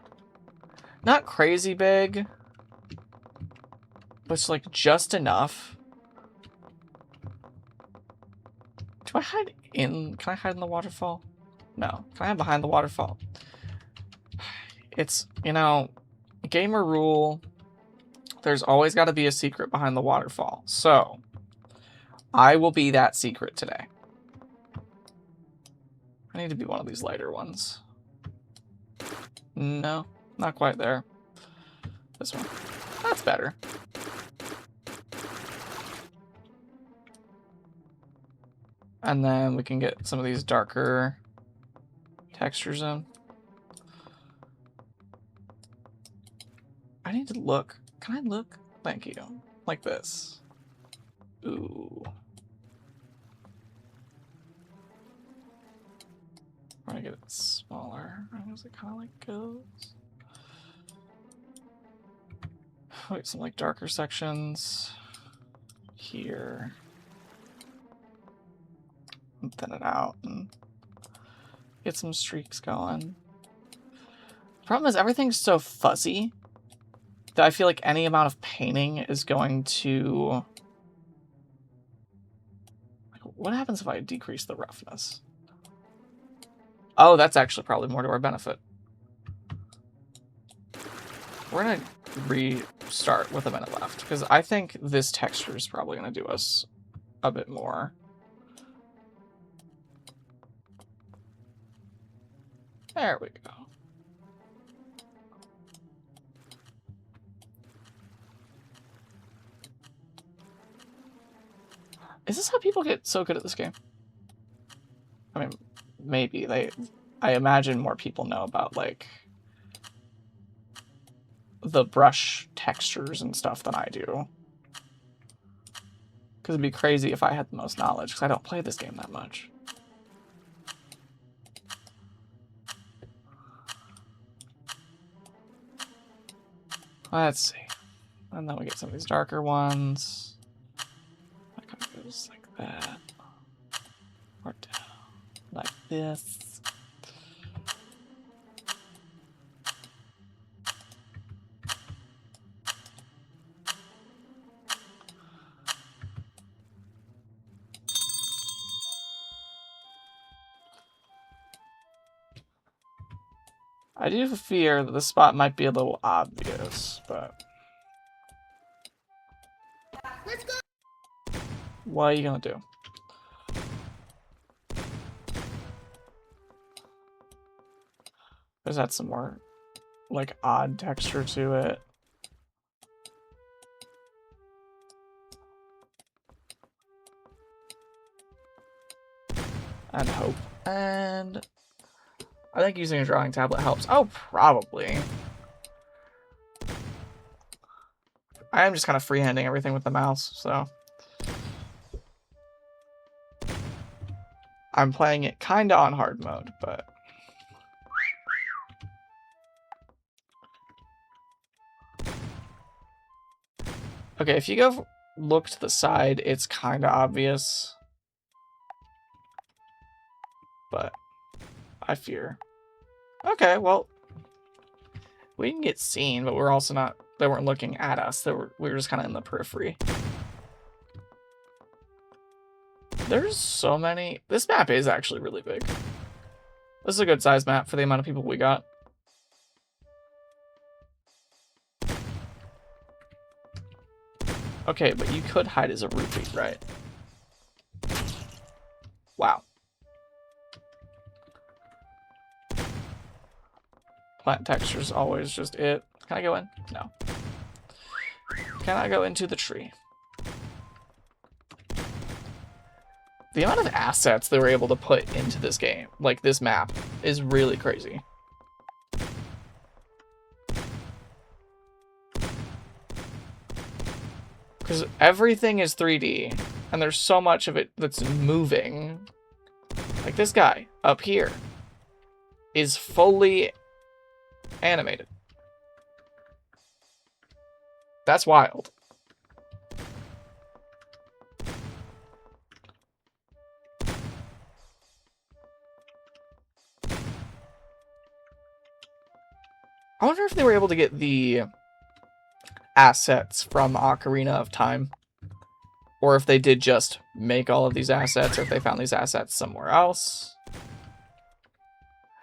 Not crazy big, but it's like just enough. Do I hide in? Can I hide in the waterfall? No. Can I hide behind the waterfall? It's, you know, gamer rule. There's always got to be a secret behind the waterfall. So, I will be that secret today. I need to be one of these lighter ones. No, not quite there. This one. That's better. And then we can get some of these darker textures in. I need to look. Can I look? Thank you. Like this. Ooh. I'm gonna get it smaller. As it kind of like goes. Wait, some like darker sections here. And thin it out and get some streaks going. Problem is everything's so fuzzy that I feel like any amount of painting is going to... What happens if I decrease the roughness? Oh, that's actually probably more to our benefit. We're gonna restart with a minute left, because I think this texture is probably gonna do us a bit more. There we go. Is this how people get so good at this game? I mean, maybe. I imagine more people know about, like, the brush textures and stuff than I do. Because it'd be crazy if I had the most knowledge, because I don't play this game that much. Let's see. And then we get some of these darker ones. That kind of goes like that. Or down like this. I do fear that this spot might be a little obvious, but... Let's go! What are you gonna do? There's that some more, like, odd texture to it. And hope. And... I think using a drawing tablet helps. Oh, probably. I am just kind of freehanding everything with the mouse, so... I'm playing it kind of on hard mode, but... Okay, if you go look to the side, it's kind of obvious. but I fear. Okay, well, we can get seen, but we're also not. They weren't looking at us. We were just kind of in the periphery. There's so many. This map is actually really big. This is a good size map for the amount of people we got. Okay, but you could hide as a rupee, right? Wow. Plant texture's always just it. Can I go in? No. Can I go into the tree? The amount of assets they were able to put into this game, like this map, is really crazy. Because everything is 3D, and there's so much of it that's moving. Like this guy up here is fully animated. That's wild. I wonder if they were able to get the assets from Ocarina of Time, or if they did just make all of these assets, or if they found these assets somewhere else.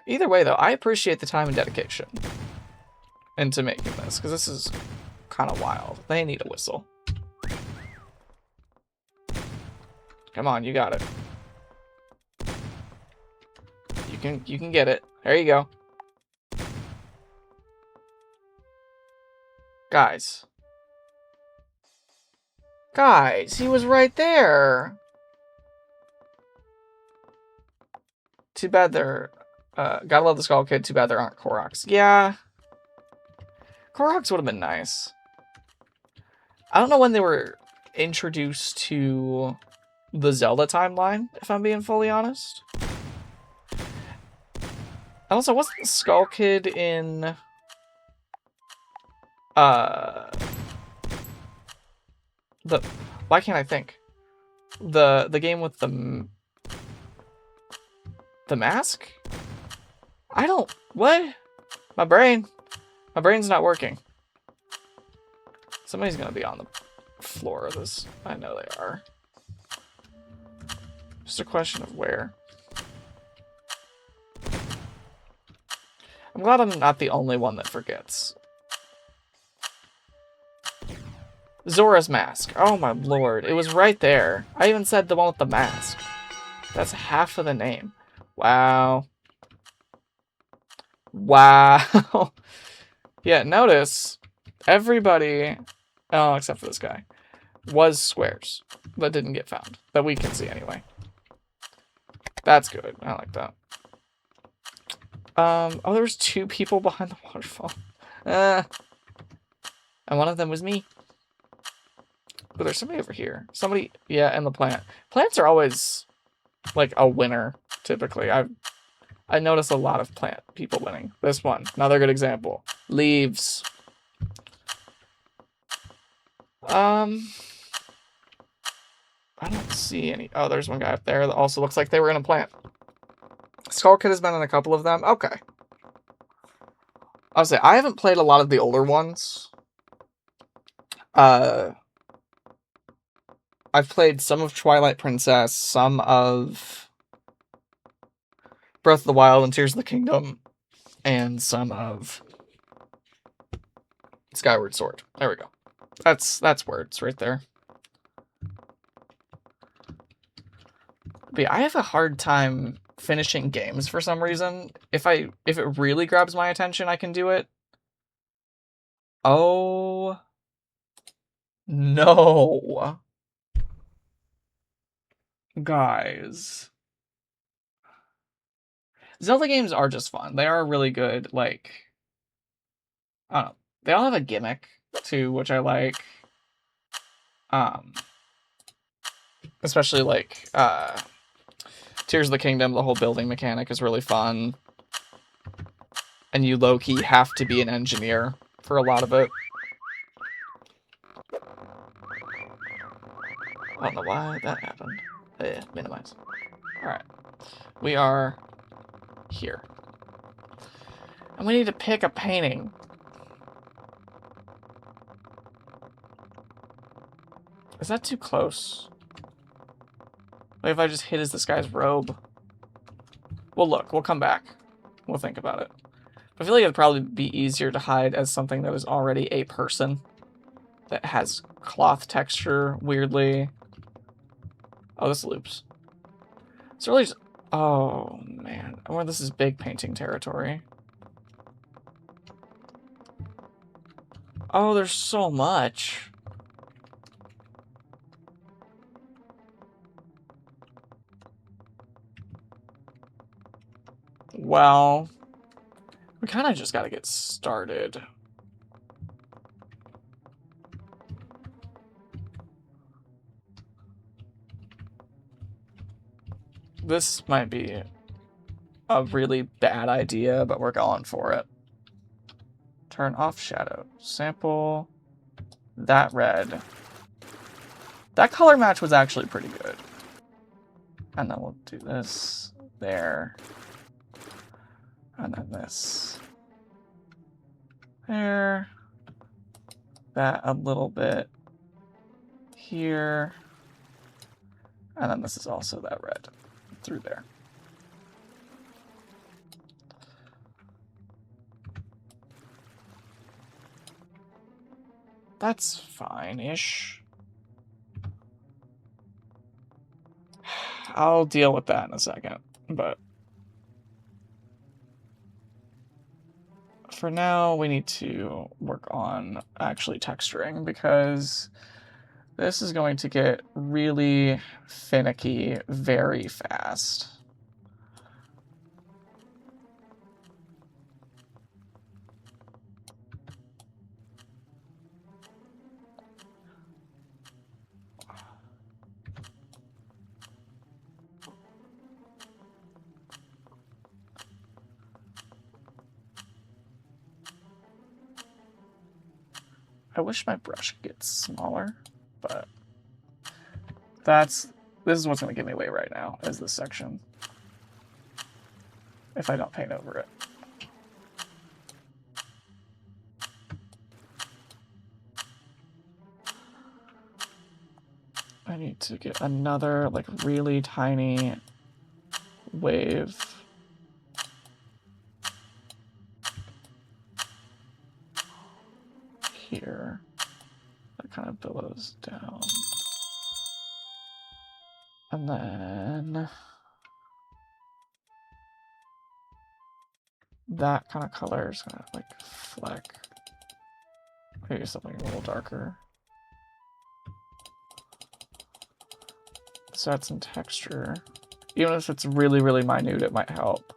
Either way, though, I appreciate the time and dedication into making this, because this is kind of wild. They need a whistle. Come on, you got it. You can get it. There you go. Guys. Guys, he was right there. Too bad they're... gotta love the Skull Kid. Too bad there aren't Koroks. Yeah. Koroks would have been nice. I don't know when they were introduced to the Zelda timeline, if I'm being fully honest. And also, wasn't the Skull Kid in... Why can't I think? The game with the mask? I don't... What? My brain's not working. Somebody's gonna be on the floor of this. I know they are. Just a question of where. I'm glad I'm not the only one that forgets. Zora's mask. Oh my lord. It was right there. I even said the one with the mask. That's half of the name. Wow. Wow. Yeah, notice everybody, oh, except for this guy, was squares that didn't get found. That we can see anyway. That's good. I like that. Oh, there was 2 people behind the waterfall. And one of them was me. But there's somebody over here. Somebody, yeah, and the plant. Plants are always, like, a winner, typically. I notice a lot of plant people winning. This one, another good example. Leaves. I don't see any. Oh, there's one guy up there that also looks like they were in a plant. Skull Kid has been in a couple of them. Okay. I'll say, I haven't played a lot of the older ones. I've played some of Twilight Princess, some of Breath of the Wild and Tears of the Kingdom, and some of Skyward Sword. There we go. That's words right there. But yeah, I have a hard time finishing games for some reason. If it really grabs my attention, I can do it. Oh no. Guys. Zelda games are just fun. They are really good, like, I don't know. They all have a gimmick, too, which I like. Especially, like, Tears of the Kingdom, the whole building mechanic is really fun. And you low-key have to be an engineer for a lot of it. I don't know why that happened. Yeah, minimize. Alright. We are here. And we need to pick a painting. Is that too close? Like if I just hit as this guy's robe? Well, look, we'll come back. We'll think about it. I feel like it'd probably be easier to hide as something that is already a person that has cloth texture, weirdly. Oh, this loops. It's really just... Oh, man. Oh, this is big painting territory. Oh, there's so much. Well, we kind of just got to get started. This might be a really bad idea, but we're going for it. Turn off shadow. Sample that red. That color match was actually pretty good. And then we'll do this there. And then this there. That a little bit here. And then this is also that red through there. That's fine-ish. I'll deal with that in a second, but for now we need to work on actually texturing because this is going to get really finicky very fast. I wish my brush could get smaller, but this is what's going to give me away right now, is this section. If I don't paint over it. I need to get another, like, really tiny wave. Here. That kind of billows down. And then that kind of color is gonna like fleck. Maybe something a little darker. So add some texture. Even if it's really, really minute, it might help.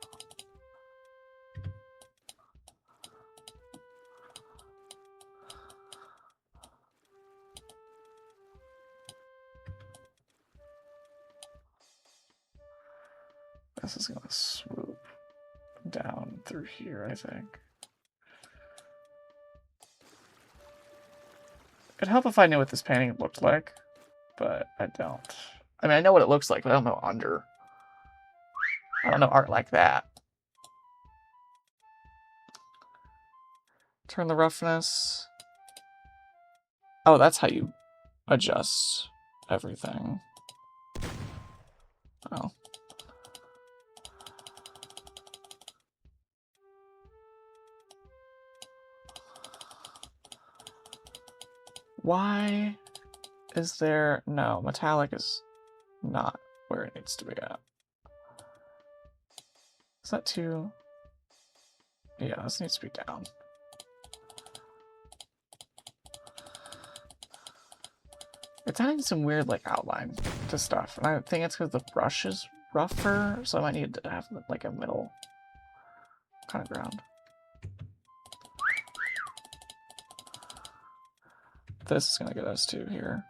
This is gonna swoop down through here, I think. It'd help if I knew what this painting looked like, but I don't. I mean, I know what it looks like, but I don't know under. I don't know art like that. Turn the roughness. Oh, that's how you adjust everything. Oh. Why is there... No, metallic is not where it needs to be at. Is that too... Yeah, this needs to be down. It's adding some weird, like, outline to stuff. And I think it's because the brush is rougher, so I might need to have, like, a middle kind of ground. This is going to get us to here.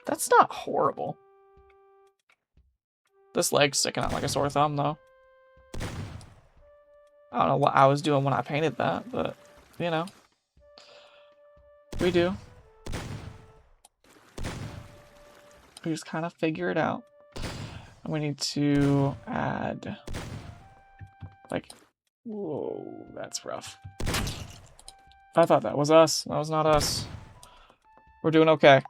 That's not horrible. This leg's sticking out like a sore thumb, though. I don't know what I was doing when I painted that, but, you know. We do. We just kind of figure it out. And we need to add... Like... Whoa, that's rough. I thought that was us. That was not us. We're doing okay.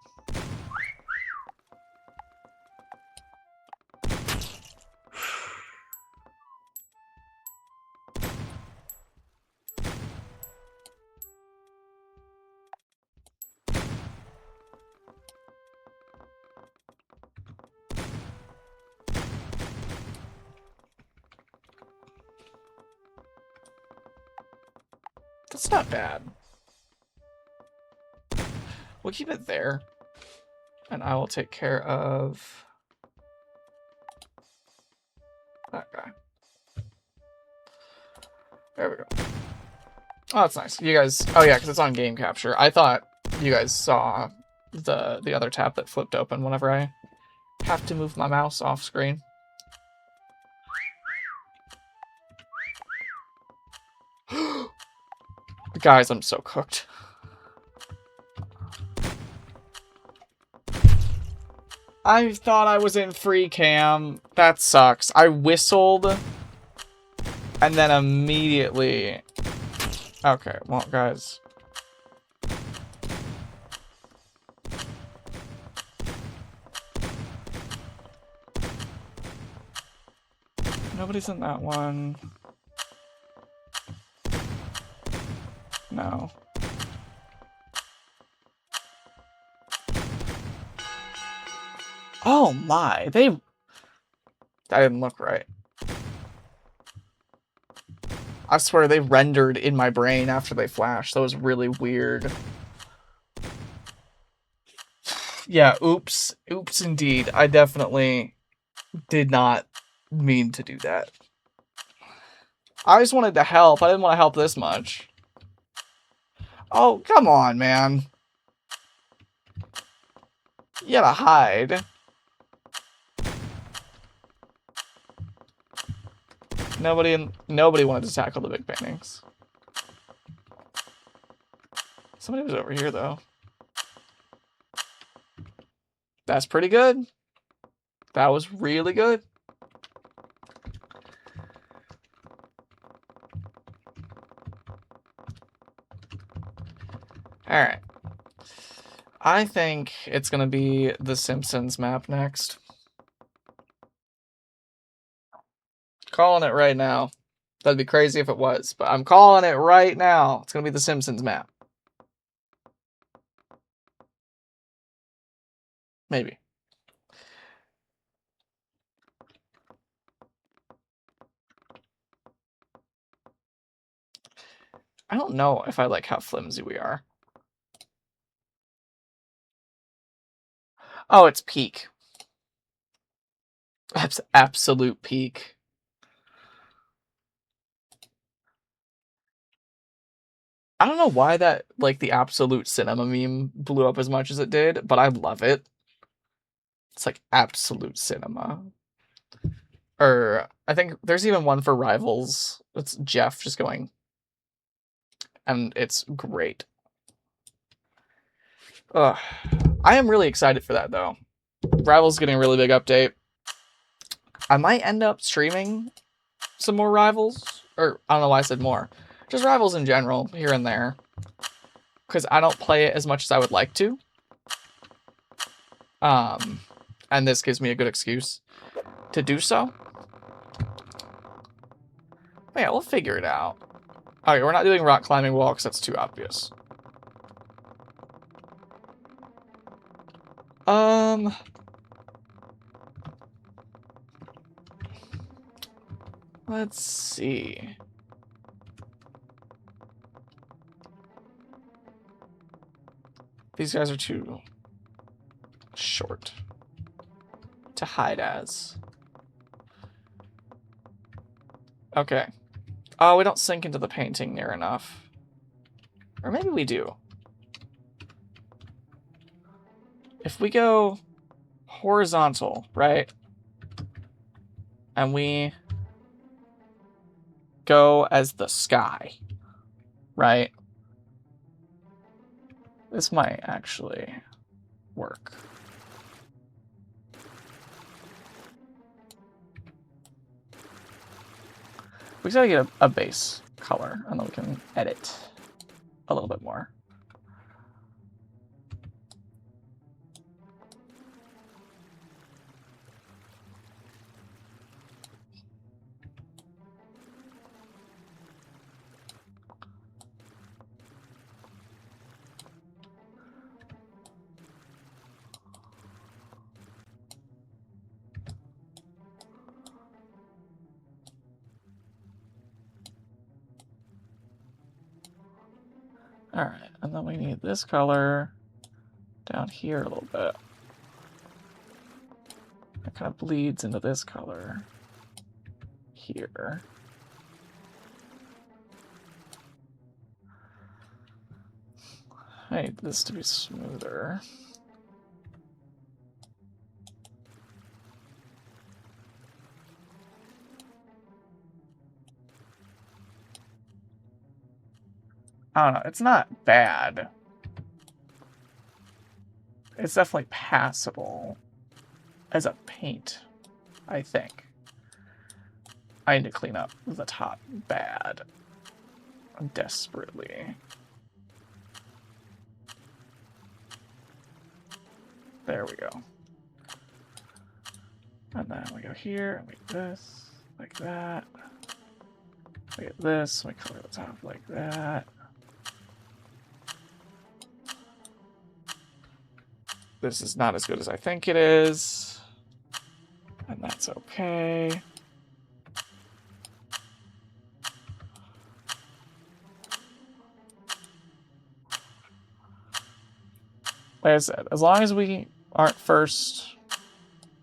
That's not bad. We'll keep it there. And I will take care of that guy. There we go. Oh, that's nice. You guys... Oh, yeah, because it's on game capture. I thought you guys saw the other tab that flipped open whenever I have to move my mouse off screen. Guys, I'm so cooked. I thought I was in free cam. That sucks. I whistled and then immediately... Okay, well, guys. Nobody's in that one. No. Oh my, that didn't look right. I swear they rendered in my brain after they flashed. That was really weird. Yeah, oops. Oops indeed. I definitely did not mean to do that. I just wanted to help. I didn't want to help this much. Oh, come on, man. You gotta hide. Nobody wanted to tackle the big paintings. Somebody was over here, though. That's pretty good. That was really good. Alright. I think it's gonna be the Simpsons map next. Calling it right now. That'd be crazy if it was, but I'm calling it right now. It's gonna be the Simpsons map. Maybe. I don't know if I like how flimsy we are. Oh, it's peak. That's absolute peak. I don't know why that, like, the absolute cinema meme blew up as much as it did, but I love it. It's like absolute cinema. Or, I think there's even one for Rivals. It's Jeff just going. And it's great. Ugh. I am really excited for that, though. Rivals getting a really big update. I might end up streaming some more Rivals. Or, I don't know why I said more. Just Rivals in general, here and there. Because I don't play it as much as I would like to. And this gives me a good excuse to do so. But yeah, we'll figure it out. Okay, we're not doing rock climbing wall because that's too obvious. Let's see. These guys are too short to hide as. Okay. Oh, we don't sink into the painting near enough. Or maybe we do. If we go horizontal, right? and we go as the sky, right? This might actually work. We just gotta get a base color, and then we can edit a little bit more. All right, and then we need this color down here a little bit. It kind of bleeds into this color here. I need this to be smoother. I don't know, it's not bad. It's definitely passable as a paint, I think. I need to clean up the top bad. Desperately. There we go. And then we go here, and we do this, like that. We get this, we color the top like that. This is not as good as I think it is. And that's okay. Like I said, as long as we aren't first,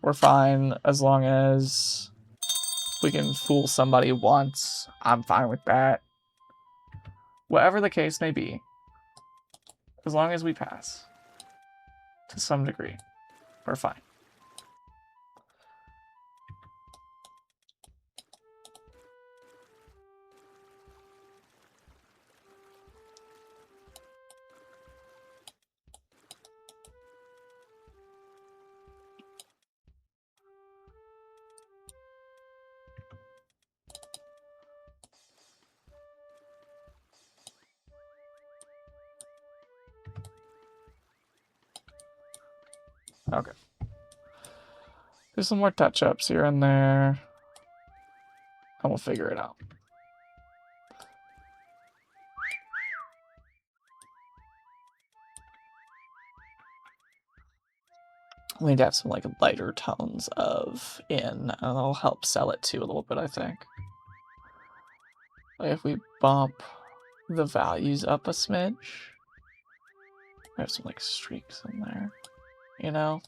we're fine. As long as we can fool somebody once, I'm fine with that. Whatever the case may be, as long as we pass to some degree, we're fine. Okay. Do some more touch-ups here and there, and we'll figure it out. We need to have some like lighter tones of in, and that'll help sell it too a little bit, I think. Like if we bump the values up a smidge, we have some like streaks in there, you know?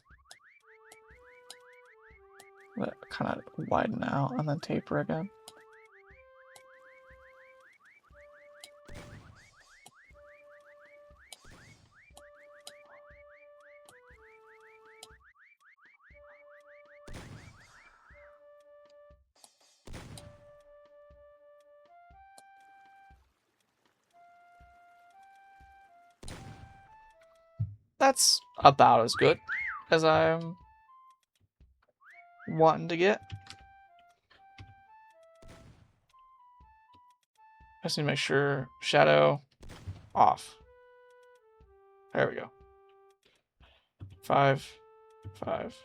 Let it kind of widen out and then taper again. That's about as good as I'm wanting to get. I just need to make sure shadow off. There we go. 5, 5,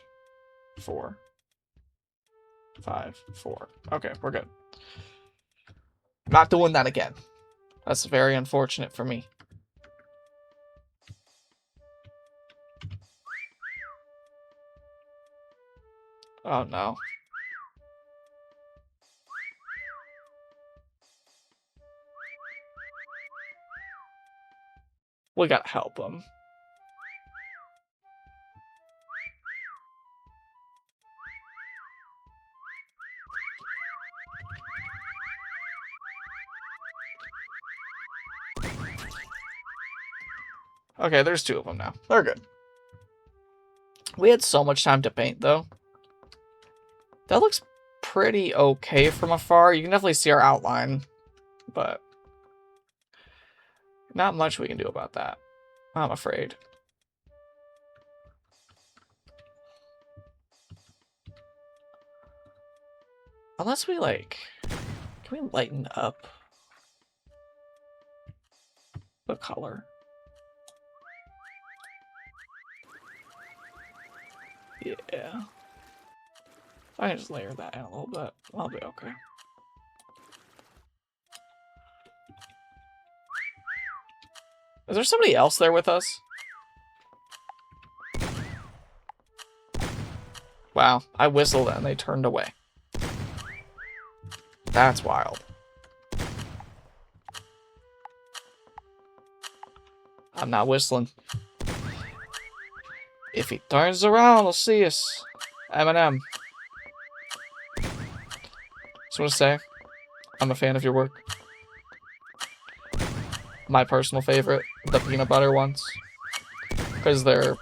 4, 5, 4. Okay, we're good. Not doing that again. That's very unfortunate for me. Oh no. We gotta help him. Okay, there's 2 of them now. They're good. We had so much time to paint, though. That looks pretty okay from afar. You can definitely see our outline, but not much we can do about that, I'm afraid. Unless we, like... Can we lighten up the color? Yeah. I can just layer that in a little bit. I'll be okay. Is there somebody else there with us? Wow, I whistled and they turned away. That's wild. I'm not whistling. If he turns around, he'll see us. Eminem. Just want to say, I'm a fan of your work. My personal favorite, the peanut butter ones. Because they're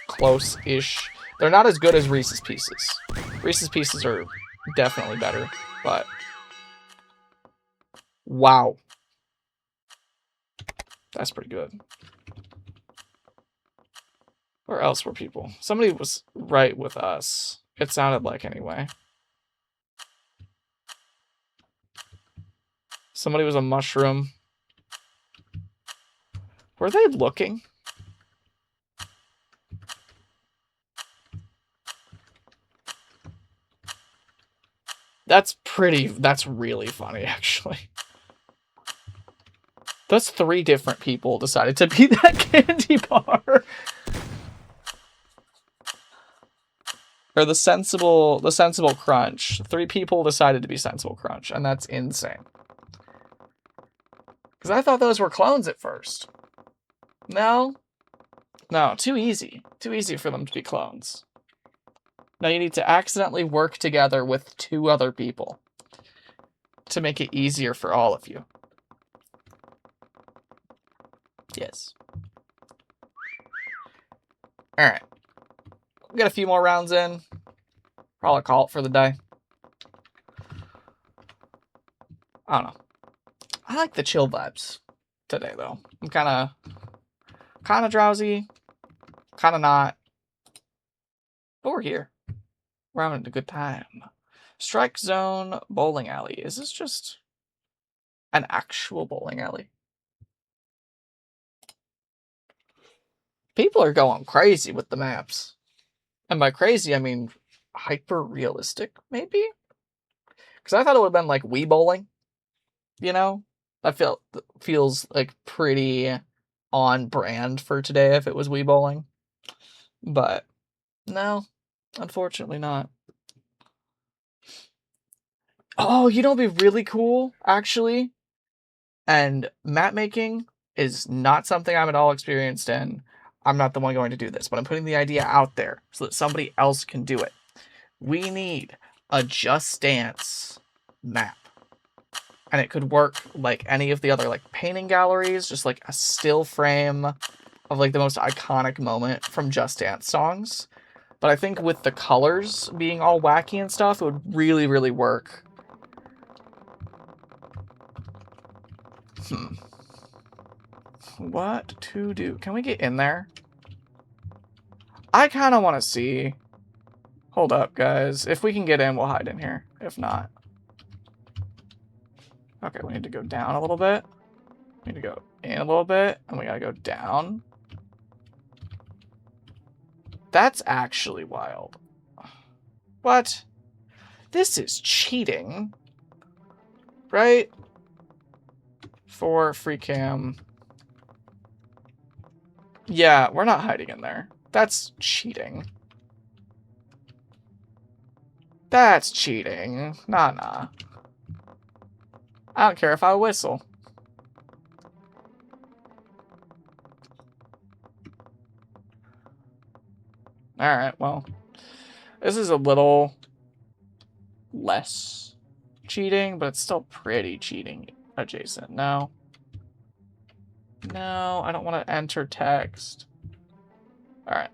close-ish. They're not as good as Reese's Pieces. Reese's Pieces are definitely better, but... Wow. That's pretty good. Where else were people? Somebody was right with us. It sounded like, anyway. Somebody was a mushroom. Were they looking? That's really funny, actually. That's 3 different people decided to be that candy bar. Or the sensible crunch. 3 people decided to be sensible crunch, and that's insane. Because I thought those were clones at first. No? No, too easy. Too easy for them to be clones. Now you need to accidentally work together with 2 other people to make it easier for all of you. Yes. Alright. We'll get a few more rounds in. Probably call it for the day. I don't know. I like the chill vibes today, though. I'm kind of drowsy. Kind of not. But we're here. We're having a good time. Strike Zone Bowling Alley. Is this just an actual bowling alley? People are going crazy with the maps. And by crazy, I mean hyper-realistic, maybe? Because I thought it would have been like Wii Bowling. You know? That feels like pretty on brand for today if it was Wii Bowling. But no, unfortunately not. Oh, you know what'd be really cool, actually? And map making is not something I'm at all experienced in. I'm not the one going to do this, but I'm putting the idea out there so that somebody else can do it. We need a Just Dance map. And it could work like any of the other like painting galleries, just like a still frame of like the most iconic moment from Just Dance songs. But I think with the colors being all wacky and stuff, it would really, really work. What to do? Can we get in there? I kind of want to see. Hold up, guys. If we can get in, we'll hide in here. If not. Okay, we need to go down a little bit. We need to go in a little bit, and we gotta go down. That's actually wild. What? This is cheating. Right? For free cam. Yeah, we're not hiding in there. That's cheating. That's cheating. Nah. I don't care if I whistle. Alright, well. This is a little less cheating, but it's still pretty cheating adjacent. No. No, I don't want to enter text. Alright.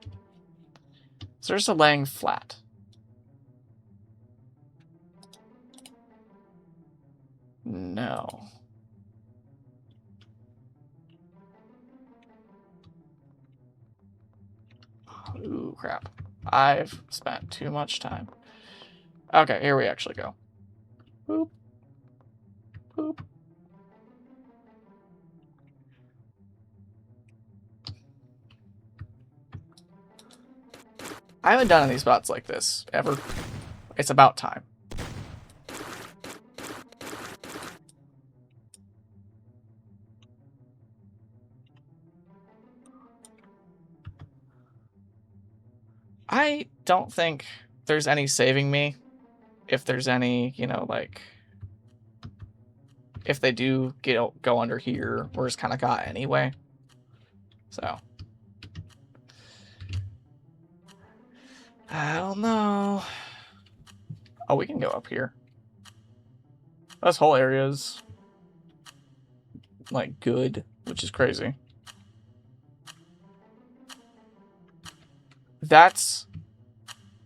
So there's a laying flat. No. Ooh, crap. I've spent too much time. Okay, here we actually go. Boop. Boop. I haven't done any spots like this, ever. It's about time. I don't think there's any saving me. If there's any, you know, like... If they do go under here, we're just kind of got anyway. So... I don't know. Oh, we can go up here. This whole area is, like, good, which is crazy. That's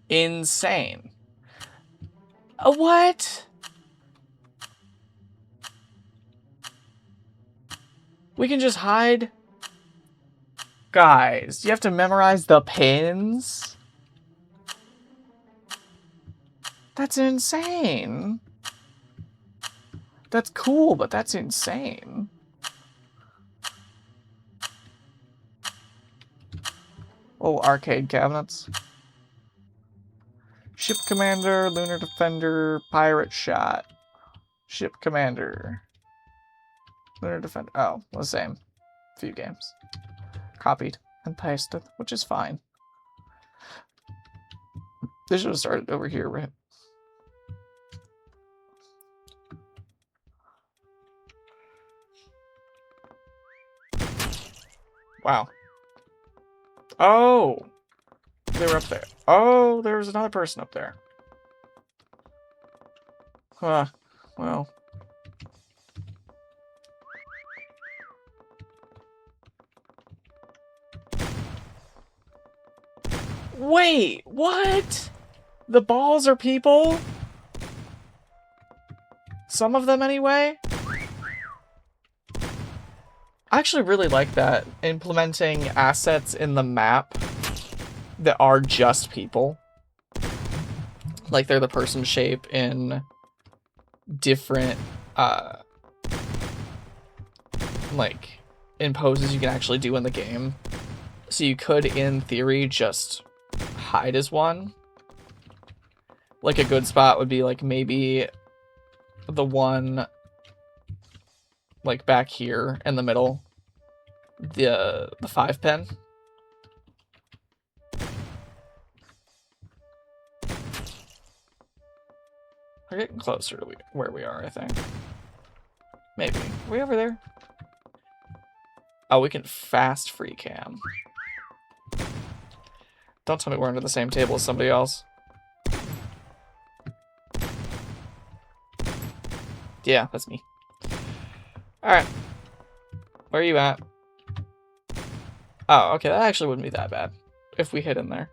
insane. What? We can just hide? Guys, you have to memorize the pins? That's insane. That's cool, but that's insane. Oh, arcade cabinets. Ship Commander, Lunar Defender, Pirate Shot. Ship Commander. Lunar Defender. Oh, the same. Few games. Copied and pasted, which is fine. They should have started over here, right? Wow. Oh! They were up there. Oh, there was another person up there. Huh. Well. Wait, what? The balls are people? Some of them anyway? I actually really like that, implementing assets in the map that are just people. Like they're the person shape in different, like, in poses you can actually do in the game. So you could, in theory, just hide as one. Like a good spot would be like maybe the one like back here in the middle, the 5-pin. We're getting closer to where we are, I think. Maybe. Are we over there? Oh, we can fast free cam. Don't tell me we're under the same table as somebody else. Yeah, that's me. Alright. Where are you at? Oh, okay, that actually wouldn't be that bad if we hid in there.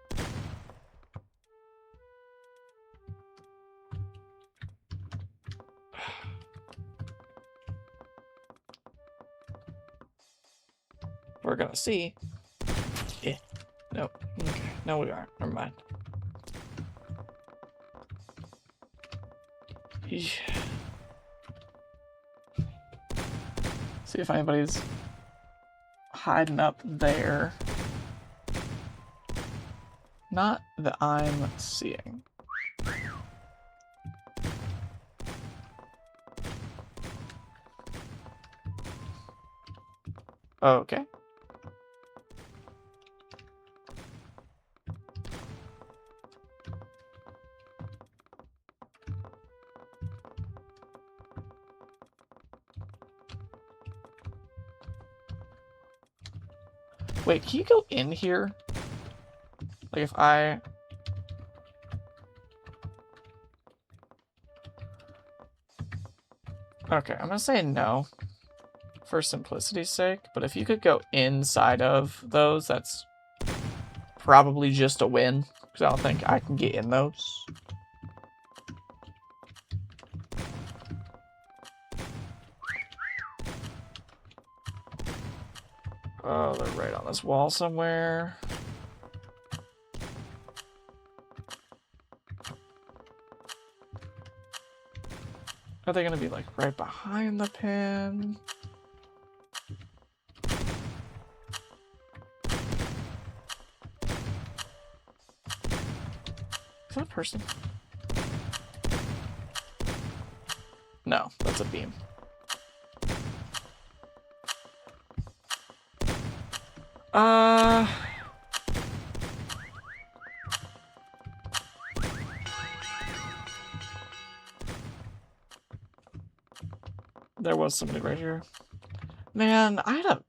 We're gonna see. Yeah. Nope. Okay. No, we aren't. Never mind. Yeah. See if anybody's hiding up there. Not that I'm seeing. Okay. Wait, can you go in here? Like if I... Okay, I'm gonna say no for simplicity's sake, but if you could go inside of those, that's probably just a win, because I don't think I can get in those. Oh, they're right on this wall somewhere. Are they gonna be like right behind the pin? Is that a person? No, that's a beam. There was somebody right here. Man, I don't...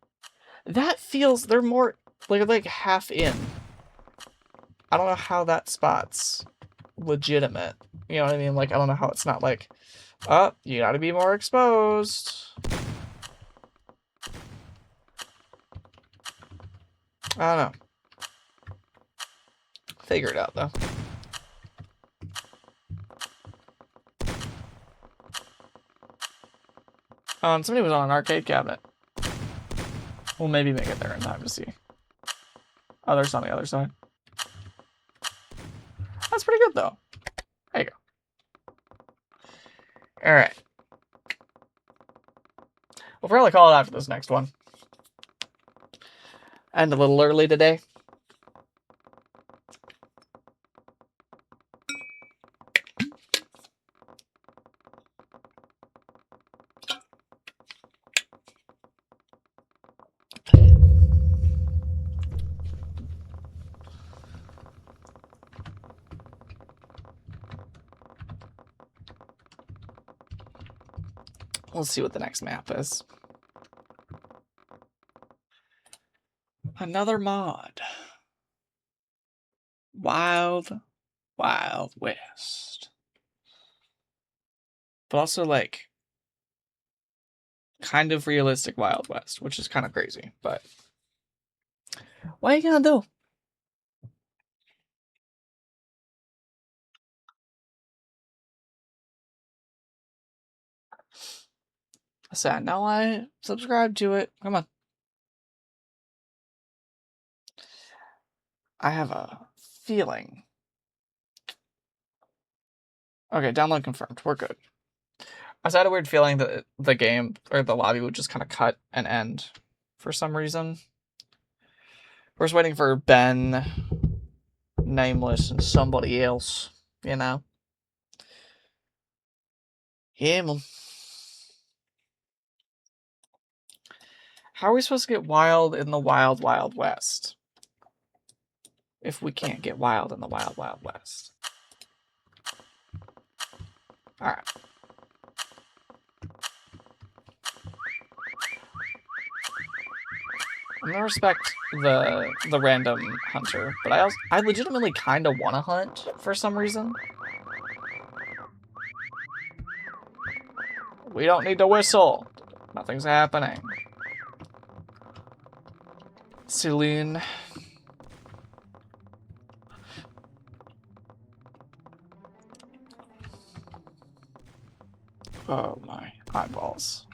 That feels... They're more... like half in. I don't know how that spot's legitimate. You know what I mean? Like, I don't know how it's not like... Oh, you gotta be more exposed. I don't know. Figure it out, though. Somebody was on an arcade cabinet. We'll maybe make it there in time to see. Oh, there's on the other side. That's pretty good, though. There you go. Alright. We'll probably call it after this next one. End a little early today. Let's see what the next map is. Another mod. Wild West. But also, like, kind of realistic Wild West, which is kind of crazy, but what are you gonna do? Sad. Now I subscribe to it. Come on. I have a feeling. Okay, download confirmed. We're good. I had a weird feeling that the game or the lobby would just kind of cut and end for some reason. We're just waiting for Ben, Nameless, and somebody else, you know? Yeah, man. How are we supposed to get wild in the Wild West? If we can't get wild in the Wild West. Alright. I'm gonna respect the random hunter, but I legitimately kind of want to hunt for some reason. We don't need to whistle. Nothing's happening. Celine. Oh my eyeballs.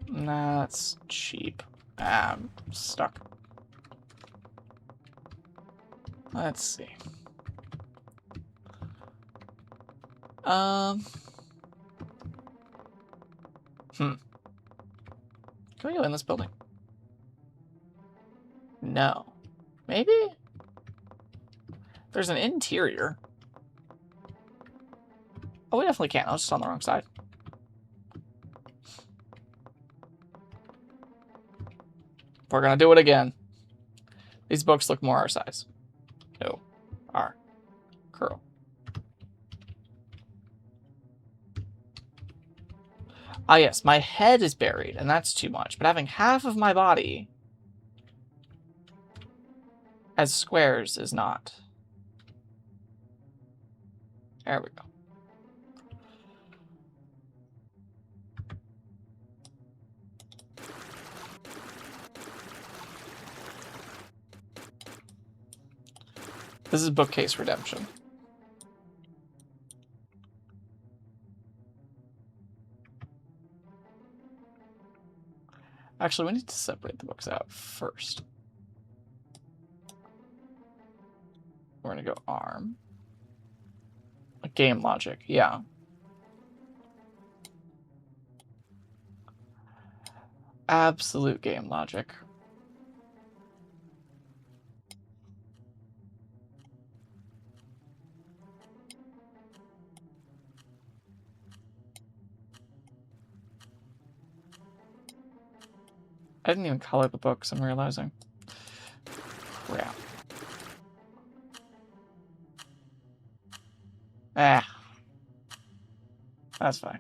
That's cheap. I'm stuck. Let's see. Can we go in this building? No. Maybe? There's an interior. Oh, we definitely can't. I was just on the wrong side. We're gonna do it again. These books look more our size. No. Our curl. Ah, yes, my head is buried, and that's too much. But having half of my body as squares is not. There we go. This is bookcase redemption. Actually, we need to separate the books out first. We're gonna go ARM. Game logic, yeah. Absolute game logic. I didn't even color the books, I'm realizing. Crap. Ah. That's fine.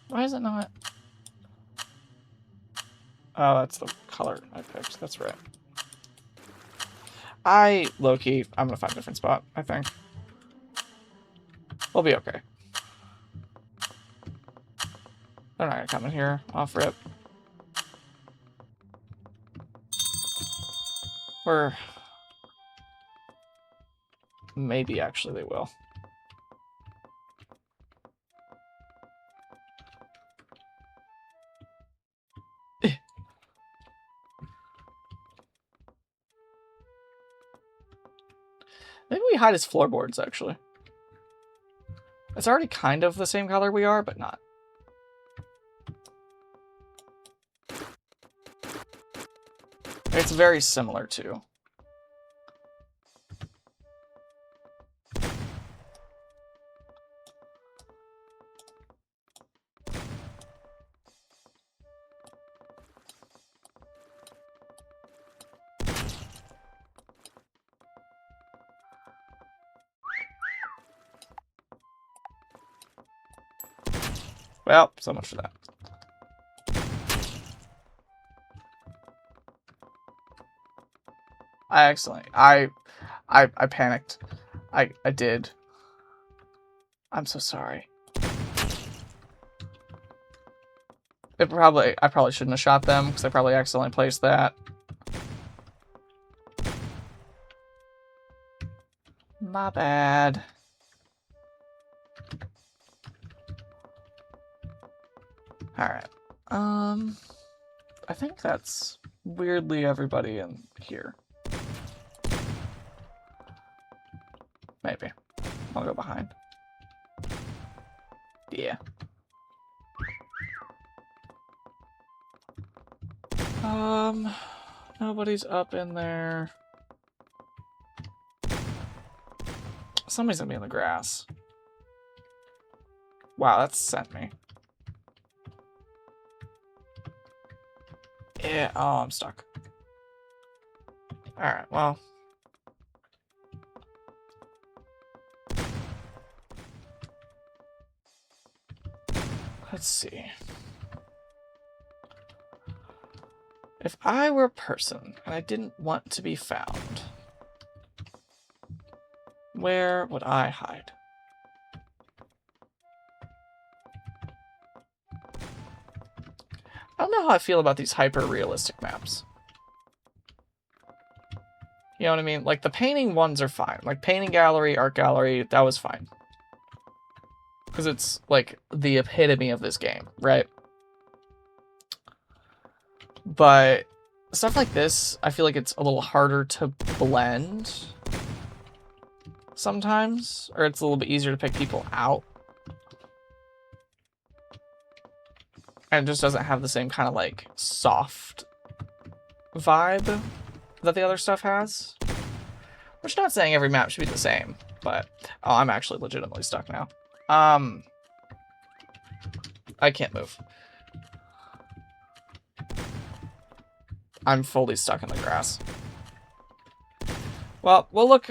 Why is it not? Oh, that's the color I picked. That's right. Low-key, I'm gonna find a different spot, I think. We'll be okay. They're not gonna come in here off rip. Or maybe actually they will. Maybe we hide his floorboards, actually. It's already kind of the same color we are, but not. It's very similar, too. Well, so much for that. I panicked. I did. I'm so sorry. I probably shouldn't have shot them because I probably accidentally placed that. My bad. Alright. I think that's weirdly everybody in here. Maybe. I'll go behind. Yeah. Nobody's up in there. Somebody's gonna be in the grass. Wow, that sent me. Yeah, oh, I'm stuck. Alright, well. Let's see. If I were a person and I didn't want to be found, where would I hide? I don't know how I feel about these hyper-realistic maps. You know what I mean? Like, the painting ones are fine. Like, painting gallery, art gallery, that was fine. Because it's, like, the epitome of this game, right? But stuff like this, I feel like it's a little harder to blend sometimes. Or it's a little bit easier to pick people out. And it just doesn't have the same kind of, like, soft vibe that the other stuff has. Which, not saying every map should be the same, but... Oh, I'm actually legitimately stuck now. I can't move. I'm fully stuck in the grass. Well, we'll look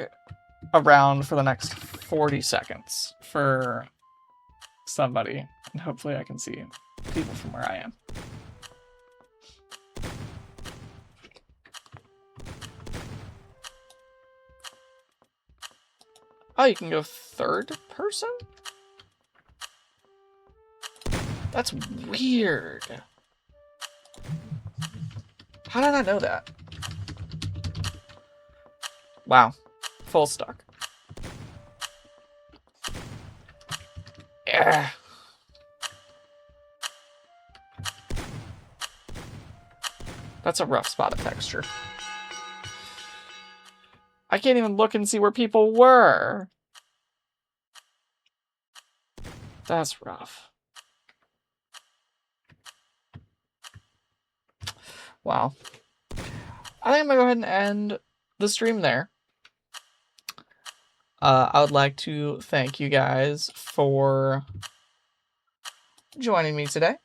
around for the next 40 seconds for somebody, and hopefully I can see people from where I am. Oh, you can go third person? That's weird. How did I know that? Wow. Full stock. Yeah. That's a rough spot of texture. I can't even look and see where people were. That's rough. Wow. I think I'm gonna go ahead and end the stream there. I would like to thank you guys for joining me today.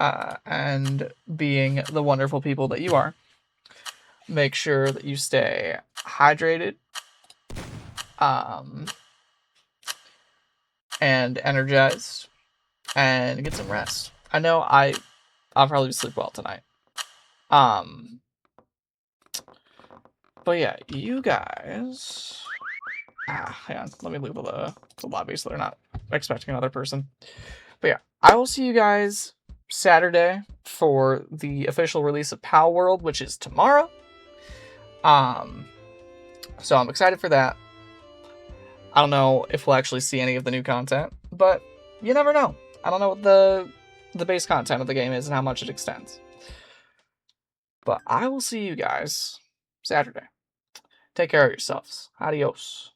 And being the wonderful people that you are. Make sure that you stay hydrated. And energized. And get some rest. I know I'll probably sleep well tonight. But yeah, you guys... hang on. Let me leave the lobby so they're not expecting another person. But yeah, I will see you guys Saturday for the official release of Pow World, which is tomorrow. So I'm excited for that. I don't know if we'll actually see any of the new content, but you never know. I don't know what the base content of the game is and how much it extends. But I will see you guys Saturday. Take care of yourselves. Adios.